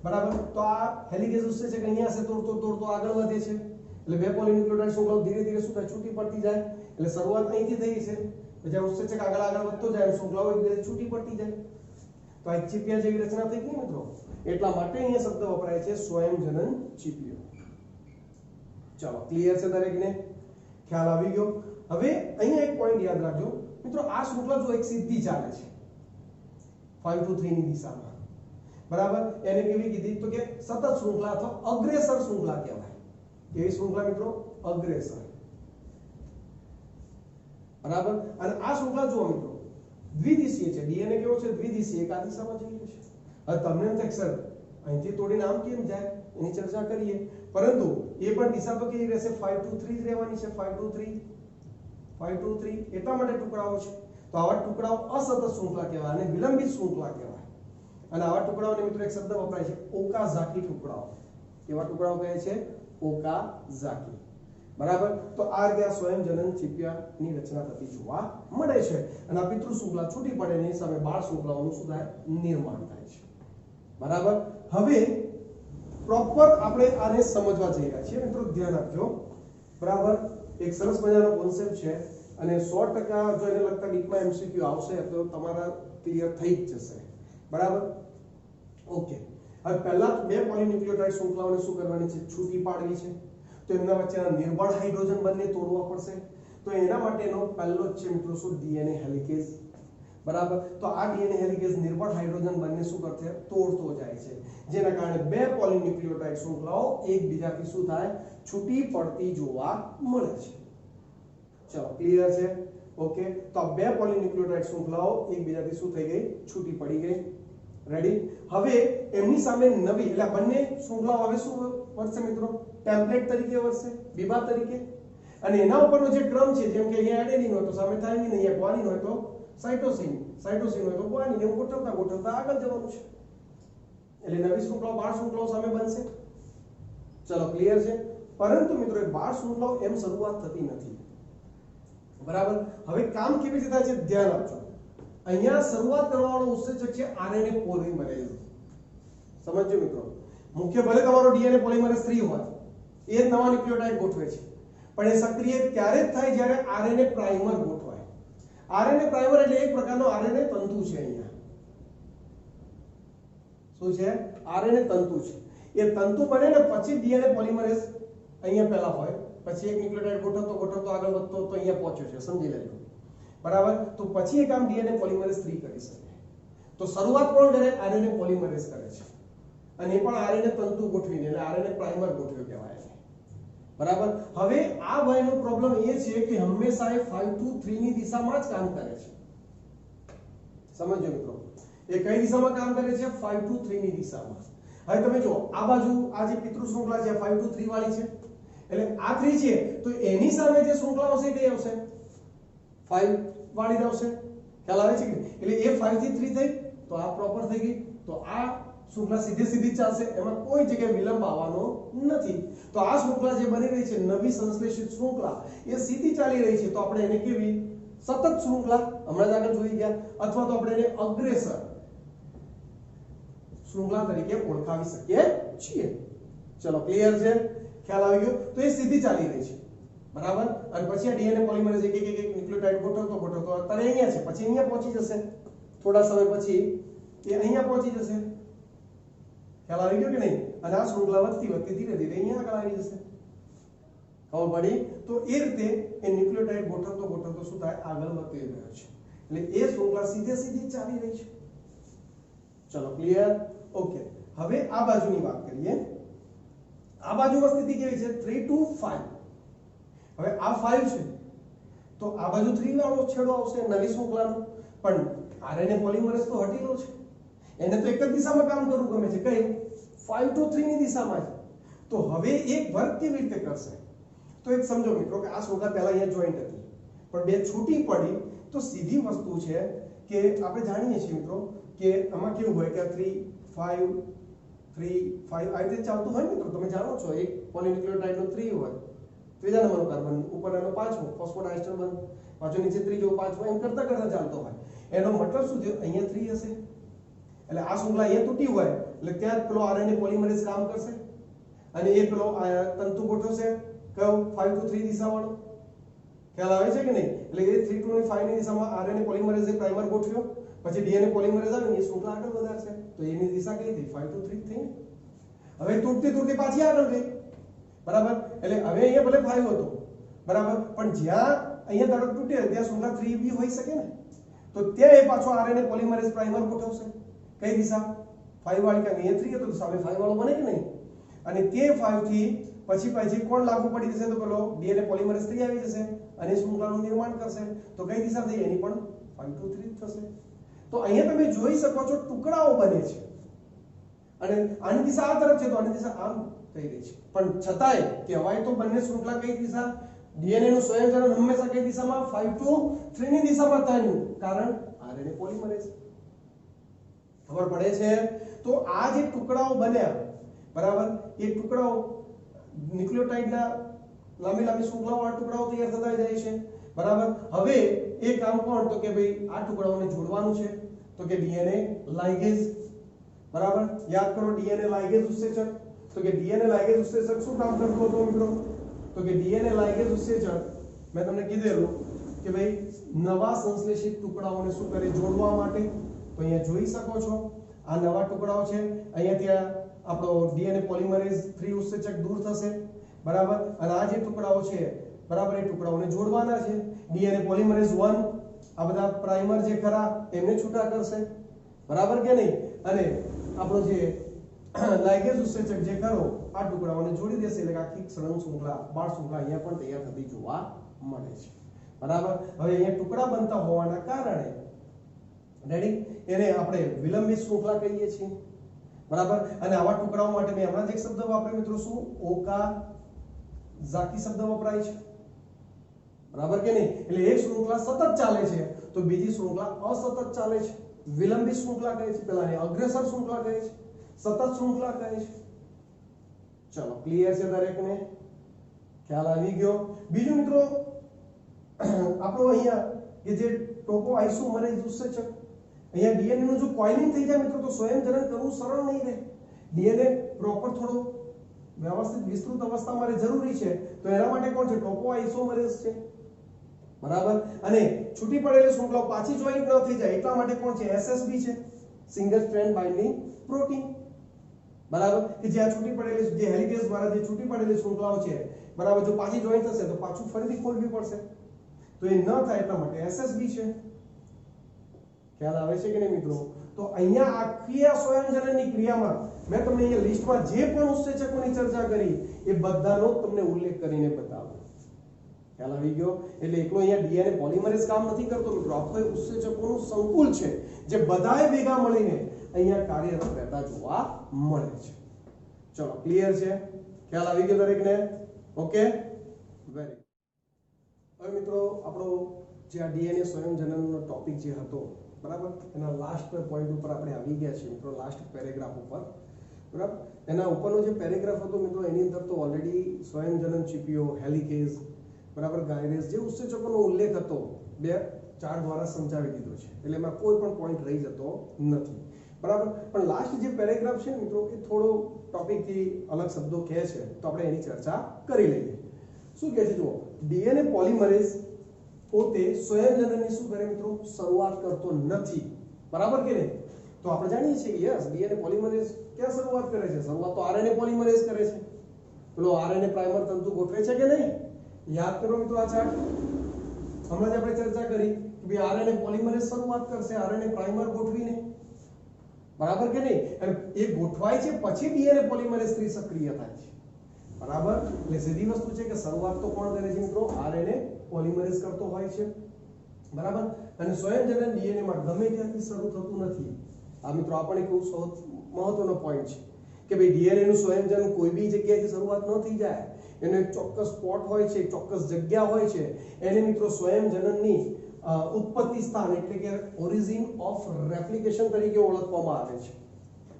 બરાબર। તો આ હેલિકેઝ ઉત્સેચક અહીંયા હશે, તોડતો આગળ વધે છે, એટલે બે પોલિન્યુક્લિયોટાઇડ શૃંખલાઓ ધીરે ધીરે શું થાય, છૂટી પડતી જાય, એટલે શરૂઆત અહીંથી થઈ છે, પછી આ ઉત્સેચક આગળ વધતો જાય, શૃંખલાઓ એકબીજાથી છૂટી પડતી જાય, તો આ એક ચીપિયા જેવી રચના થઈ ગઈ મિત્રો। એટલા માટે અહીંયા શબ્દ વપરાય છે સંયોજન ચીપિયો। ચાલો ક્લિયર છે દરેકને, ખ્યાલ આવી ગયો। હવે અહીંયા એક પોઈન્ટ યાદ રાખજો મિત્રો, આ શૃંખલા જો એક સીધી ચાલે છે 5 to 3 ની દિશામાં, બરાબર, એને કેવી કીધી, તો કે સતત શૃંખલા અથવા અગ્રેસર શૃંખલા કહેવાય। કેવી શૃંખલા મિત્રો, અગ્રેસર, બરાબર। અને આ શૃંખલા જુઓ મિત્રો દ્વિદિશીય છે, ડીએનએ કેવો છે, દ્વિદિશીય, એક આ દિશામાં જઈ રહ્યું છે। હવે તમને એમ થાય સર અહીંથી તોડીને આમ કેમ જાય, એની ચર્ચા કરીએ, પરંતુ એ પણ દિશા તો કેવી રહેશે, 5 to 3 જ રહેવાની છે, 5 to 3 એટલા માટે ટુકડાઓ છે। તો આવા ટુકડાઓ અસતત શૃંખલા કહેવાય અને વિલંબિત શૃંખલા કહેવાય। અને આવા ટુકડાઓને મિત્રો એક શબ્દ વપરાય છે, ઓકાઝાકી ટુકડાઓ। કેવા ટુકડાઓ કહે છે, ઓકાઝાકી, બરાબર। તો આ રીતે આ સંયોજન ચીપિયાની રચના થતી જોવા મળે છે, અને આ પિતૃ શૃંખલા છૂટી પડે એની સામે બાળ શૃંખલાઓનું શું થાય, નિર્માણ થાય છે, બરાબર। હવે પ્રોપર આપણે આને સમજવા જઈ રહ્યા છીએ મિત્રો, ધ્યાન આપજો, બરાબર। એક સરસ મજાનો કોન્સેપ્ટ છે અને 100% જો એને લગતા ડીપમાં એમસીક્યુ આવશે તો તમારા ક્લિયર થઈ જ જશે, બરાબર, ઓકે। હવે પહેલા બે પોલિન્યુક્લિયોટાઇડ શૃંખલાઓને શું કરવાની છે, છૂટી પાડવી છે, તો એમના વચ્ચેના નિર્બળ હાઇડ્રોજન બંને તોડવા પડશે। તો એના માટેનો પહેલો જ છે મિત્રો શું, ડીએનએ હેલિકેઝ, બરાબર। તો આ ડીએનએ હેલિકેઝ નિર્બળ હાઇડ્રોજન બંને શું કરશે, તોડતો જાય છે, જેના કારણે બે પોલિન્યુક્લિયોટાઇડ શૃંખલાઓ એકબીજાથી શું થાય, છૂટી પડતી જોવા મળે છે। ચલો ક્લિયર છે, ઓકે। તો આ બે પોલિન્યુક્લિયોટાઇડ શૃંખલાઓ એકબીજાથી શું થઈ ગઈ, છૂટી પડી ગઈ, રેડી। હવે એમની સામે નવી, એટલે બંને શૃંખલાઓ હવે શું વર્તશે મિત્રો, ટેમ્પલેટ તરીકે વર્તશે, બીબા તરીકે, અને એના ઉપરનો જે ક્રમ છે, જેમ કે અહીંયા એડેનિન હોય તો સામે થાઇમિન, અહીંયા ગ્વાનિન હોય તો સાઇટોસિન, સાઇટોસિન હોય તો ગ્વાનિન, એવું ગોઠવતા આગળ જવાનું છે, એટલે નવી શૃંખલાઓ બાળ શૃંખલાઓ સામે બનશે। ચલો ક્લિયર છે, પરંતુ મિત્રો એ બાળ શૃંખલાઓ એમ શરૂઆત થતી નથી, બરાબર। હવે કામ કેવી રીતે થાય છે, ધ્યાન આપજો। અહીંયા શરૂઆત કરવાનો ઉત્સેચક છે આરએનએ પોલિમરેઝ, સમજજો મિત્રો। મુખ્ય ભલે તમારો ડીએનએ પોલિમરેઝ 3 હોય, એ જ નવા ન્યુક્લિયોટાઇડ ગોઠવે છે, પણ એ સક્રિય ત્યારે જ થાય જ્યારે આરએનએ પ્રાઇમર ગોઠવાય। આરએનએ પ્રાઇમર એટલે એક પ્રકારનો આરએનએ તંતુ છે, અહીંયા શું છે, આરએનએ તંતુ છે, એ તંતુ બને ને પછી ડીએનએ પોલિમરેઝ અહીંયા પહેલા હોય, પછી એક ન્યુક્લિયોટાઇડ ગોઠવતો આગળ વધતો તો અહીંયા પહોંચ્યો છે, સમજી લેજો, બરાબર। તો પછી એ કામ ડીએનએ પોલિમરેઝ 3 કરી શકે। તો શરૂઆત કોણ કરે, આરએનએ પોલિમરેઝ કરે છે, અને એ પણ આરએનએ તંતુ ગોઠવીને, એટલે આરએનએ પ્રાઇમર ગોઠવ્યો કહેવાય છે, બરાબર। હવે આ ભાઈનો પ્રોબ્લેમ એ છે કે હંમેશા એ 5 to 3 ની દિશામાં જ કામ કરે છે, સમજો મિત્રો। એ કઈ દિશામાં કામ કરે છે, 5 to 3 ની દિશામાં। હવે તમે જો આ બાજુ આ જે પિતૃ શૃંખલા છે 5 to 3 વાળી છે, એટલે આ 3 છે તો એની સામે જે શૃંખલા આવશે કઈ આવશે, 5 વાળી જ આવશે, ખ્યાલ આવે છે કે, એટલે એ 5 થી 3 થઈ તો આ પ્રોપર થઈ ગઈ, તો આ શૃંખલા સીધી ચાલશે, એમાં કોઈ જગ્યાએ વિલંબ આવવાનો નથી। તો આ શૃંખલા જે બની રહી છે નવી સંશ્લેષિત શૃંખલા, એ સીધી ચાલી રહી છે, તો આપણે એને કેવી, સતત શૃંખલા, હમણાં જ આગળ જોઈ ગયા, અથવા તો આપણે એને અગ્રેસર શૃંખલા તરીકે ઓળખાવી શકીએ છીએ। ચલો ક્લિયર છે, ખ્યાલ આવી ગયો? તો એ સીધી ચાલી રહી છે, બરાબર। અને પછી આ ડીએનએ પોલિમરેઝ એક ન્યુક્લિયોટાઇડ ગોઠવતો અત્યારે અહીંયા છે, પછી અહીંયા પહોંચી જશે, થોડા સમય પછી એ અહીંયા પહોંચી જશે, ખ્યાલ આવી ગયો કે નહીં? અને આ શૃંખલા વધતી ધીરે ધીરે અહીંયા આગળ આવી જશે, ખબર પડી? તો એ રીતે એ ન્યુક્લિયોટાઇડ ગોઠવતો શું થાય, આગળ વધતી રહ્યો છે, એટલે એ શૃંખલા સીધી ચાલી રહી છે। ચલો ક્લિયર, ઓકે। હવે આ બાજુની વાત કરીએ। આ બાજુમાં સ્થિતિ કેવી છે? 3 to 5। હવે આ 5 છે તો આ બાજુ 3 વાળો છેડો આવશે નવી શૃંખલાનો, પણ આરએનએ પોલિમરેઝ તો હટેલો છે, એને તો એક જ દિશામાં કામ કરવું ગમે છે, કઈ 5 to 3 ની દિશામાં છે। તો હવે એક વર્ક કેવી રીતે કરશે? તો એક સમજો મિત્રો કે આ શૃંખલા પહેલા અહીંયા જોઈન્ટ હતી, પણ બે છૂટી પડી, તો સીધી વસ્તુ છે કે આપણે જાણીએ છીએ મિત્રો કે આમાં કેવું હોય કે 3 5 3 5 આ રીતે ચાલતું હોય મિત્રો, તમે જાણો છો એક પોલિન્યુક્લિયોટાઇડનો 3 હોય, ત્રીજા નંબરનો કાર્બન, ઉપર એનો પાંચમો ફોસ્ફોડાયસ્ટર બંધ, પાછો નીચે ત્રીજો પાંચમો, એમ કરતા કરતા ચાલતો હોય। એનો મતલબ શું થયો? અહીંયા 3 હશે, એટલે આ શૃંખલા અહીંયા તૂટી હોય એટલે ત્યાં પેલો આરએનએ પોલિમરેઝ કામ કરશે અને એ પેલો તંતુ ગોઠવશે કયો 5 to 3 દિશાવાળો, ખ્યાલ આવે છે કે નહીં? એટલે એ 3 to 5 ની દિશામાં આરએનએ પોલિમરેઝ એ પ્રાઇમર ગોઠવ્યો, પછી ડીએનએ પોલિમરેઝ આવે ને એ શૃંખલા આગળ વધારશે, તો એની દિશા કઈ થઈ? 5 to 3 થઈ। હવે તૂટતી પાછી આગળ ગઈ, બરાબર। એટલે હવે અહીંયા ભલે 5 હતો, બરાબર, પણ જ્યાં અહીંયા તરફ તૂટે ત્યાં શૃંખલા 3 બી હોઈ શકે ને, તો ત્યાં એ પાછો આરએનએ પોલિમરેઝ પ્રાઇમર ગોઠવશે, કઈ દિશા? 5 વાળી, કે અહીંયા 3 હતો તો સામે 5 વાળો બને કે નહીં? અને તે 5 થી પછી કોણ લાગુ પડી જશે? તો પેલો ડીએનએ પોલિમરેઝ 3 આવી જશે અને શૃંખલાનું નિર્માણ કરશે, તો કઈ દિશા થઈ? એની પણ 5 to 3 થશે। તો અહીંયા તમે જોઈ શકો છો ટુકડાઓ બને છે અને આની દિશા આ તરફ છે તો આની દિશા આમ થઈ રહી છે, પણ છતાંય કહેવાય તો બંને શૃંખલા કઈ દિશા? ડીએનએ નું સ્વયંચલન હંમેશા કઈ દિશામાં? 5 to 3 ની દિશામાં થયું, કારણ આરએનએ પોલિમરેઝ, ખબર પડે છે? તો આ જે ટુકડાઓ બન્યા, બરાબર, એ ટુકડાઓ ન્યુક્લિયોટાઇડના લાંબી શૃંખલાવાળા ટુકડાઓ તૈયાર થતા જાય છે, બરાબર। હવે એ કામ કોણ? તો કે ભાઈ આ ટુકડાઓને જોડવાનું છે, તો કે ડીએનએ લાઇગેઝ, બરાબર। યાદ કરો ડીએનએ લાઇગેઝ ઉત્સેચક, તો કે ડીએનએ લાઇગેઝ ઉત્સેચક શું કામ કરતો હતો મિત્રો? તો કે ડીએનએ લાઇગેઝ ઉત્સેચક મેં તમને કીધેલું કે ભાઈ નવા સંશ્લેષિત ટુકડાઓને શું કરે? જોડવા માટે। તો અહીંયા જોઈ શકો છો આ નવા ટુકડાઓ છે, અહીંયાથી આપણો ડીએનએ પોલિમરેઝ 3 ઉત્સેચક દૂર થશે, બરાબર, અને આ જે ટુકડાઓ છે, બરાબર, એ ટુકડાઓને જોડવાના છે। ડીએનએ પોલિમરેઝ 1 આ બધા પ્રાઇમર જે ખરા એમને છૂટા કરશે, બરાબર કે નહીં? અને આપણો જે લાઇગેઝ ઉત્સેચક જે ખરો આ ટુકડાઓને જોડી દેશે, એટલે આખી સળંગ શૃંખલા, બાળ શૃંખલા અહીંયા પણ તૈયાર થતી જોવા મળે છે, બરાબર। હવે અહીંયા ટુકડા બનતા હોવાના કારણે રેડી એને આપણે વિલંબિત શૃંખલા કહીએ છીએ, બરાબર। અને આવા ટુકડાઓ માટે મેં હમણાં જ એક શબ્દ વાપર્યો મિત્રો, શું? ઓકાઝાકી શબ્દ વપરાય છે, બરાબર કે નહીં? એટલે એક શૃંખલા સતત ચાલે છે તો બીજી શૃંખલા અસતત ચાલે છે, વિલંબિત શૃંખલા કહે છે, પેલાને અગ્રેસર શૃંખલા કહે છે, સતત શૃંખલા કહે છે। ચલો ક્લિયર છે દરેકને? ખ્યાલ આવી ગયો? બીજું મિત્રો આપણો અહીંયા કે જે ટોપોઆઇસોમરેઝ ઉત્સેચક, અહીંયા ડીએનએ નું જો કોઇલિંગ થઈ જાય મિત્રો તો સ્વયંજનન કરવું સરળ નહીં રહે, ડીએનએ પ્રોપર થોડો વ્યવસ્થિત વિસ્તૃત અવસ્થામાં રહે જરૂરી છે, તો એના માટે કોણ છે? ટોપોઆઇસોમરેઝ છે, બરાબર। અને છૂટી પડેલી શૃંખલાઓ પાછી જોઈન્ટ ન થઈ જાય એટલા માટે કોણ છે? એસએસબી છે, સિંગલ સ્ટ્રેન્ડ બાઇન્ડિંગ પ્રોટીન, બરાબર, કે જે આ છૂટી પડેલી જે હેલિકેઝ દ્વારા જે છૂટી પડેલી શૃંખલાઓ છે, બરાબર, જો પાછી જોઈન્ટ થશે તો પાછું ફરીથી ખોલવી પડશે, તો એ ન થાય એટલા માટે એસએસબી છે। ખ્યાલ આવે છે કે નહીં મિત્રો? તો અહીંયા આખી આ સ્વયંજનનની ક્રિયામાં મેં તમને અહીંયા લિસ્ટમાં જે પણ ઉત્સેચકોની ચર્ચા કરી એ બધાનો તમને ઉલ્લેખ કરીને બતાવ્યો, ખ્યાલ આવી ગયો? એટલે એકલો અહીંયા ડીએનએ પોલિમરેઝ કામ નથી કરતો મિત્રો, આખો ઉત્સેચકોનું સંકુલ છે જે બધાએ ભેગા મળીને અહીંયા કાર્યરત રહેતા જોવા મળે છે। ચલો ક્લિયર છે? ખ્યાલ આવી ગયો દરેકને? Okay, very good. હવે મિત્રો આપણો જે આ ડીએનએ સ્વયંજનનનો ટોપિક જે હતો, બરાબર, એના લાસ્ટ પોઈન્ટ ઉપર આપણે આવી ગયા છીએ મિત્રો, લાસ્ટ પેરેગ્રાફ ઉપર, બરાબર। એના ઉપરનો જે પેરેગ્રાફ હતો મિત્રો એની અંદર તો ઓલરેડી સ્વયંજનન ચીપીઓ, હેલિકેઝ, બરાબર, ગાયરેઝ જે ઉત્સેચકોનો ઉલ્લેખ હતો 2 ચાર્ટ દ્વારા સમજાવી દીધો છે, એટલે એમાં કોઈ પણ પોઈન્ટ રહી જતો નથી, બરાબર. પણ લાસ્ટ જે પેરેગ્રાફ છે ને મિત્રો એ થોડો ટોપિક થી અલગ શબ્દો કહે છે, તો આપણે એની ચર્ચા કરી લઈએ. શું કહે છે જુઓ, ડીએનએ પોલિમરેઝ પોતે સ્વયંજનનની શું કરે મિત્રો, શરૂઆત કરતો નથી. બરાબર કે નહીં? તો આપણે જાણીએ છીએ કે યસ, ડીએનએ પોલિમરેઝ ક્યાં શરૂઆત કરે છે? શરૂઆત તો આરએનએ પોલિમરેઝ કરે છે. પેલો આરએનએ પ્રાઇમર તંતુ ગોઠવે છે કે નહીં? યાદ કરો મિત્રો આ ચાર્ટ હમણાં જ આપણે ચર્ચા કરી કે ભાઈ આરએનએ પોલિમરેઝ શરૂઆત કરશે આરએનએ પ્રાઇમર ગોઠવીને. બરાબર કે નહીં? અને એ ગોઠવાય છે પછી ડીએનએ પોલિમરેઝ 3 સક્રિય થાય છે. બરાબર. એટલે સીધી વસ્તુ છે કે શરૂઆત તો કોણ કરે છે મિત્રો? આરએનએ પોલિમરેઝ કરતો હોય છે. બરાબર. અને સ્વયંજનન ડીએનએ માં ગમે ત્યાંથી શરૂ થતું નથી. આ મિત્રો આપણે એક મહત્વનો પોઈન્ટ છે કે ભાઈ ડીએનએ નું સ્વયંજનન કોઈ બી જગ્યાએથી શરૂઆત ન થઈ જાય. એનો એક ચોક્કસ સ્પોટ હોય છે, એક ચોક્કસ જગ્યા હોય છે, એને મિત્રો સ્વયંજનનની ઉત્પત્તિ સ્થાન એટલે કે ઓરિજિન ઓફ રેપ્લિકેશન તરીકે ઓળખવામાં આવે છે.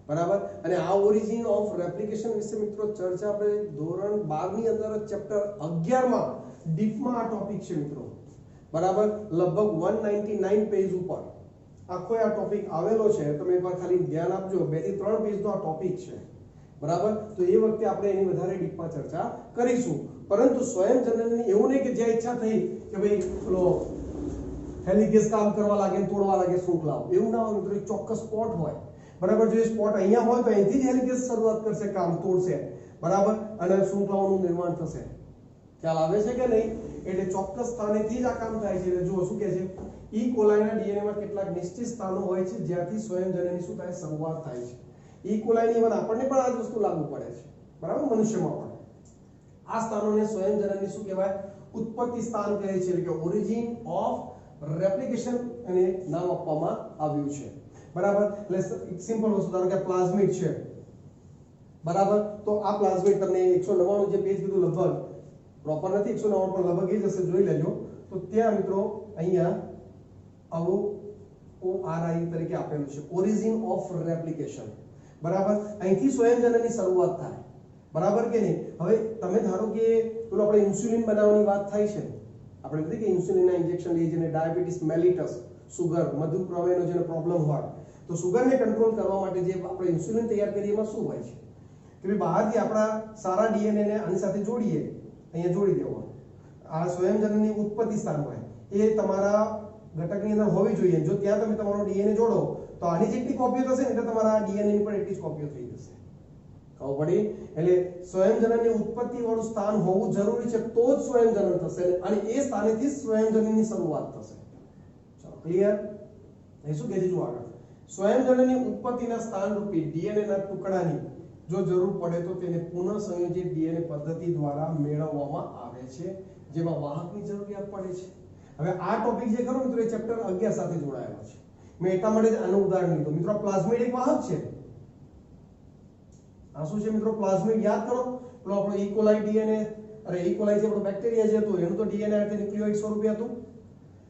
બરાબર. અને આ ઓરિજિન ઓફ રેપ્લિકેશન વિશે મિત્રો ચર્ચા આપણે ધોરણ 12 ની અંદર ચેપ્ટર 11 માં ડીપમાં આ ટોપિક છે મિત્રો. બરાબર. લગભગ 199 પેજ ઉપર આખો આ ટોપિક આવેલો છે. તમે એકવાર ખાલી ધ્યાન આપજો, 2 થી 3 પેજનો આ ટોપિક છે. બરાબર. તો એ વખતે આપણે એની વધારે ડીપમાં ચર્ચા કરીશું. પરંતુ સ્વયંજનનની એવું નહીં કે જ્યાં ઈચ્છા થઈ કે ભાઈ પેલો હેલિકેસ કામ કરવા લાગે, તોડવા લાગે શૃંખલાઓ, એવું ના હોય મિત્રો. એક ચોક્કસ સ્પોટ હોય. બરાબર. જો એ સ્પોટ અહીંયા હોય તો અહીંથી જ હેલિકેસ શરૂઆત કરશે, કામ તોડશે. બરાબર. અને શૃંખલાઓનું નિર્માણ થશે. ખ્યાલ આવે છે કે નહીં? એટલે ચોક્કસ સ્થાનેથી જ આ કામ થાય છે. એટલે જુઓ શું કહે છે, ઈ કોલાઈના ડીએનએ માં કેટલાક નિશ્ચિત સ્થાનો હોય છે જ્યાંથી સ્વયંજનનની શું થાય, શરૂઆત થાય છે. ઈ કોલાઈની ઇવન આપણને પણ આ જ વસ્તુ લાગુ પડે છે. બરાબર. મનુષ્યમાં પણ આ સ્થાનોને સ્વયંજનનની શું કહેવાય, ઉત્પત્તિ સ્થાન કહે છે. એટલે કે ઓરિજિન ઓફ રેપ્લિકેશન એને નામ આપવામાં આવ્યું છે. બરાબર. એટલે એક સિમ્પલ વસ્તુ ધારો કે પ્લાઝમિડ છે. બરાબર. તો આ પ્લાઝમિડ તમને 199 જે પેજ કીધું લગભગ પ્રોપર નથી 199 પણ લગભગ એ જ હશે, જોઈ લેજો. તો ત્યાં મિત્રો અહીંયા આવું ORI તરીકે આપેલું છે, ઓરિજિન ઓફ રેપ્લિકેશન. બરાબર. અહીંથી સ્વયંજનનની શરૂઆત થાય. બરાબર કે નહીં? હવે તમે ધારો કે પેલો આપણે ઇન્સ્યુલિન બનાવવાની વાત થાય છે, આપણે કીધું કે ઇન્સ્યુલિનના ઇન્જેક્શન લઈએ જેને ડાયાબિટીસ મેલિટસ, સુગર, મધુપ્રમેહનો જેનો પ્રોબ્લેમ હોય, તો સુગરને કંટ્રોલ કરવા માટે જે આપણે ઇન્સ્યુલિન તૈયાર કરીએ એમાં શું હોય છે કે ભાઈ બહારથી આપણા સારા ડીએનએ ને આની સાથે જોડીએ, અહીંયા જોડી દેવો. આ સ્વયંજનનની ઉત્પત્તિ સ્થાન હોય એ તમારા ઘટકની અંદર હોવી જોઈએ. જો ત્યાં તમે તમારો ડીએનએ જોડો તો આની જેટલી કોપીઓ થશે ને એટલે તમારા ડીએનએ ની પણ એટલી જ કોપીઓ થઈ જશે. ખબર પડી? એટલે સ્વયંજનનની ઉત્પત્તિ વાળું સ્થાન હોવું જરૂરી છે, તો જ સ્વયંજનન થશે અને એ સ્થાનેથી સ્વયંજનનની શરૂઆત થશે. ચલો ક્લિયર? અહીં શું કહે છે જો આગળ, સ્વયંજનનની ઉત્પત્તિના સ્થાન રૂપી ડીએનએ ના ટુકડાની જો જરૂર પડે તો તેને પુનઃ સંયોજિત ડીએનએ પદ્ધતિ દ્વારા મેળવવામાં આવે છે, જેમાં વાહકની જરૂરિયાત પડે છે. હવે આ ટોપિક જે ખરો મિત્રો એ ચેપ્ટર 11 સાથે જોડાયેલો છે. મેં એટલા માટે જ આનું ઉદાહરણ લીધું. મિત્રો પ્લાઝમિડ એક વાહક છે. આ શું છે મિત્રો? પ્લાઝમિડ. યાદ કરો પેલો આપણો ઈ કોલાઈ ડીએનએ, અરે ઈ કોલાઈ જે આપણો બેક્ટેરિયા જે હતું એનું તો ડીએનએ એટલે ન્યુક્લિયોઇડ સ્વરૂપે હતું,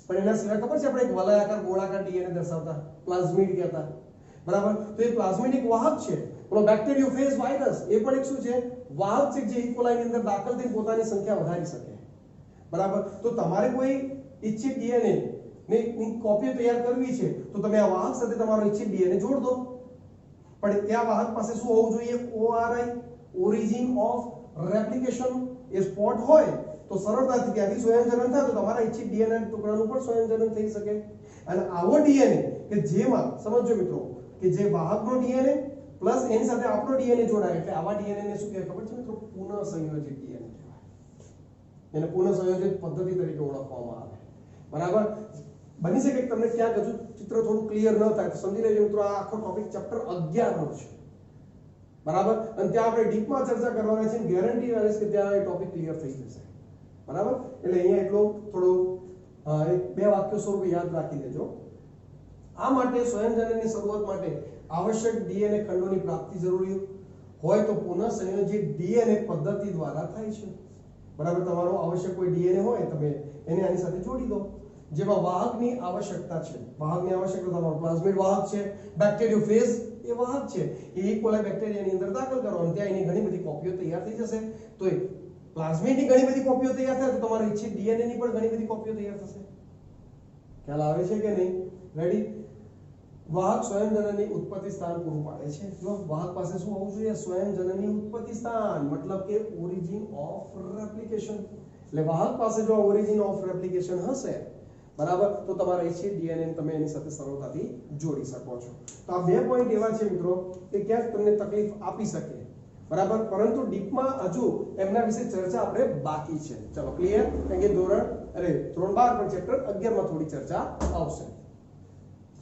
પણ એના સિવાય ખબર છે આપણે એક વલયાકાર ગોળાકાર ડીએનએ દર્શાવતા પ્લાઝમિડ કહેતા. બરાબર. તો એ પ્લાઝમિડ એક વાહક છે. પેલો બેક્ટેરિયોફેજ વાયરસ એ પણ એક શું છે? વાહક છે, જે ઈ કોલાઈની અંદર દાખલ થઈને પોતાની સંખ્યા વધારી શકે. બરાબર. તો તમારે કોઈ ઇચ્છિત ડીએનએ ની કોપી તૈયાર કરવી છે તો તમે આ વાહક સાથે તમારો ઇચ્છિત ડીએનએ જોડ દો. પણ ત્યાં વાહક પાસે શું હોવું જોઈએ? ORI, origin of replication, A spot હોય તો સરળતાથી ત્યાંથી સ્વયંજનન થાય તો તમારા ઇચ્છિત ડીએનએ ટુકડાનું પણ સ્વયંજનન થઈ શકે. અને આવો ડીએનએ કે જેમાં સમજો મિત્રો કે જે વાહકનો ડીએનએ પ્લસ એની સાથે આપણો ડીએનએ જોડાય, એટલે આવા ડીએનએ ને શું કહેવાય ખબર છે મિત્રો? પુનઃ સંયોજિત ડીએનએ કહેવાય. એને પુનઃ સંયોજિત પદ્ધતિ તરીકે ઓળખવામાં આવે. બરાબર. બની શકે કે તમને ક્યાંક હજુ ચિત્ર થોડું ક્લિયર ન થાય તો સમજી લેજો મિત્રો આ આખો ટોપિક ચેપ્ટર 11 નો છે. બરાબર. અને ત્યાં આપણે ડીપમાં ચર્ચા કરવાના છે, ગેરંટી આવીશ કે ત્યાં એ ટોપિક ક્લિયર થઈ જશે. બરાબર. એટલે અહીંયા એટલો થોડો એક બે વાક્યો સ્વરૂપે યાદ રાખી દેજો. આ માટે સ્વયંજનનની શરૂઆત માટે આવશ્યક ડીએનએ ખંડોની પ્રાપ્તિ જરૂરી હોય તો પુનઃ સંયોજિત ડીએનએ પદ્ધતિ દ્વારા થાય છે. બરાબર. તમારો આવશ્યક કોઈ ડીએનએ હોય તમે એને આની સાથે જોડી દો, જેમાં વાહકની આવશ્યકતા છે. વાહકની આવશ્યકતા તમારો પ્લાઝમિડ વાહક છે, બેક્ટેરિયોફેજ એ વાહક છે. એ કોલાઈ બેક્ટેરિયાની અંદર દાખલ કરો અને ત્યાં એની ઘણી બધી કોપીઓ તૈયાર થઈ જશે. તો એ પ્લાઝમિડની ઘણી બધી કોપીઓ તૈયાર થાય તો તમારો ઇચ્છિત ડીએનએ ની પણ ઘણી બધી કોપીઓ તૈયાર થશે. ખ્યાલ આવે છે કે નહીં? રેડી? વાહક સ્વયંજનની ઉત્પત્તિ સ્થાન પૂરું પાડે છે। જો વાહક પાસે શું હોવું જોઈએ? સ્વયંજનની ઉત્પત્તિ સ્થાન, મતલબ કે ઓરિજિન ઓફ રેપ્લિકેશન। એટલે વાહક પાસે જો ઓરિજિન ઓફ રેપ્લિકેશન હશે, બરાબર, તો તમારા એસિડ ડીએનએ તમે એની સાથે સરળતાથી જોડી શકો છો। તો આ બે પોઈન્ટ એવા છે મિત્રો કે ક્યાંક તમને તકલીફ આપી શકે, બરાબર, પરંતુ ડીપમાં હજુ એમના વિશે ચર્ચા આપણે બાકી છે। ચલો ક્લિયર? કારણ કે ધોરણ 12 પર ચેપ્ટર 11 માં થોડી ચર્ચા આવશે।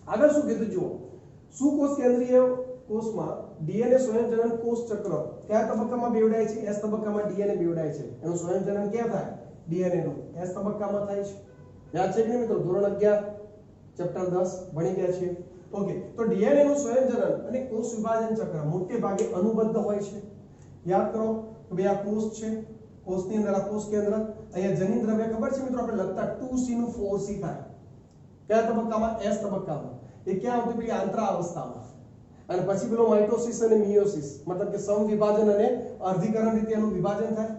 આગળ શું કીધું જુઓ, સુકોષ કેન્દ્રીય કોષમાં ડીએનએ સ્વયંજનન કોષ ચક્ર કયા તબક્કામાં બેવડાય છે? એસ તબક્કામાં ડીએનએ બેવડાય છે। એનું સ્વયંજનન ક્યાં થાય? ડીએનએ નું એસ તબક્કામાં થાય છે। યાદ છે કે નહીં મિત્રો? ધોરણ 11 ચેપ્ટર 10 ભણી ગયા છીએ। ઓકે, તો ડીએનએ નું સ્વયંજનન અને કોષ વિભાજન ચક્ર મોટે ભાગે અનુબદ્ધ હોય છે। યાદ કરો કે ભાઈ આ કોષ છે, કોષની અંદર આ કોષ કેન્દ્ર, અહીંયા જનીન દ્રવ્ય ખબર છે મિત્રો આપણે લખતા 2C નું 4C થાય। કયા તબક્કામાં? એસ તબક્કામાં। એ ક્યાં આવતી? પેલી આંતરાવસ્થામાં। અને પછી પેલો માઇટોસિસ અને મિયોસિસ, મતલબ કે સમવિભાજન અને અર્ધીકરણ રીતે એનું વિભાજન થાય।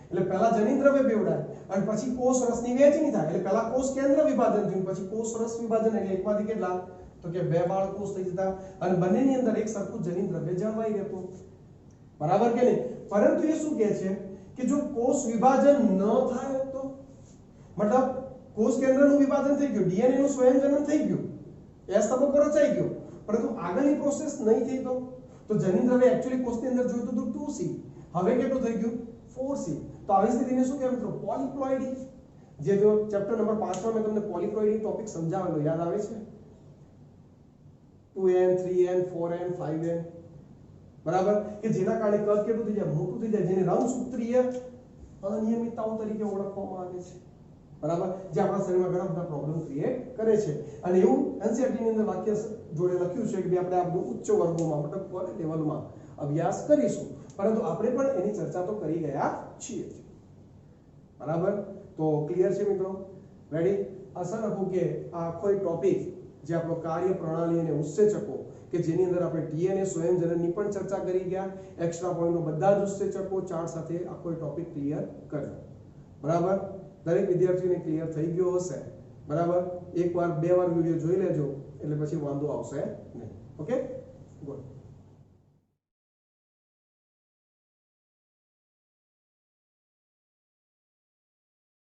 એટલે પહેલા જનીન દ્રવ્ય બેવડાય અને પછી કોષ રસની વહેંચણી થાય। એટલે પહેલા કોષ કેન્દ્ર વિભાજન થયું, પછી કોષ રસ વિભાજન, એટલે એકમાંથી કેટલા? તો કે 2 બાળકોષ થઈ જતા અને બંનેની અંદર એક સરખું જનીન દ્રવ્ય જળવાઈ રહેતું, બરાબર કે નહીં? પરંતુ એ શું કહે છે કે જો કોષ વિભાજન ન થાય તો, મતલબ કોષ કેન્દ્રનું વિભાજન થઈ ગયું, ડીએનએ નું સ્વયંજનન થઈ ગયું, એસ તબક્કો રચાઈ ગયો, પરંતુ આગળની પ્રોસેસ નહીં થઈ તો જનીન દ્રવ્ય એક્ચ્યુઅલી કોષની અંદર જોઈતું હતું 2C, હવે કેટલું થઈ ગયું? 4C। તો આવી સ્થિતિને શું કહેવાય મિત્રો? પોલિપ્લોઇડી। જે જો ચેપ્ટર નંબર 5 માં મેં તમને પોલિપ્લોઇડી ટોપિક સમજાવેલો, યાદ આવે છે? 2n 3n 4n 5n, બરાબર, કે જેના કારણે કદ કેટલું થઈ જાય? મોટું થઈ જાય, જેને રંગસૂત્રીય અનિયમિતતાઓ તરીકે ઓળખવામાં આવે છે, બરાબર, જે આપણા શરીરમાં ઘણા બધા પ્રોબ્લેમ ક્રિએટ કરે છે। અને એવું એનસીઈઆરટી ની અંદર વાક્ય જોડે લખ્યું છે કે ભાઈ આપણે આ બધું ઉચ્ચ વર્ગોમાં, મતલબ કોલેજ લેવલમાં અભ્યાસ કરીશું, પરંતુ આપણે પણ એની ચર્ચા તો કરી ગયા છીએ, બરાબર। તો ક્લિયર છે મિત્રો? રેડી? આશા રાખું કે આ આખો ટોપિક જે આપણો કાર્ય પ્રણાલી અને ઉત્સેચકો કે જેની અંદર આપણે ડીએનએ સ્વયંજનનની પણ ચર્ચા કરી ગયા, એક્સ્ટ્રા પોઈન્ટનો બધા જ ઉત્સેચકો ચાર્ટ સાથે આખો ટોપિક ક્લિયર કર્યો, બરાબર। દરેક વિદ્યાર્થીને ક્લિયર થઈ ગયો હશે, બરાબર। એકવાર બે વાર વિડિયો જોઈ લેજો એટલે પછી વાંધો આવશે નહીં। Okay, good.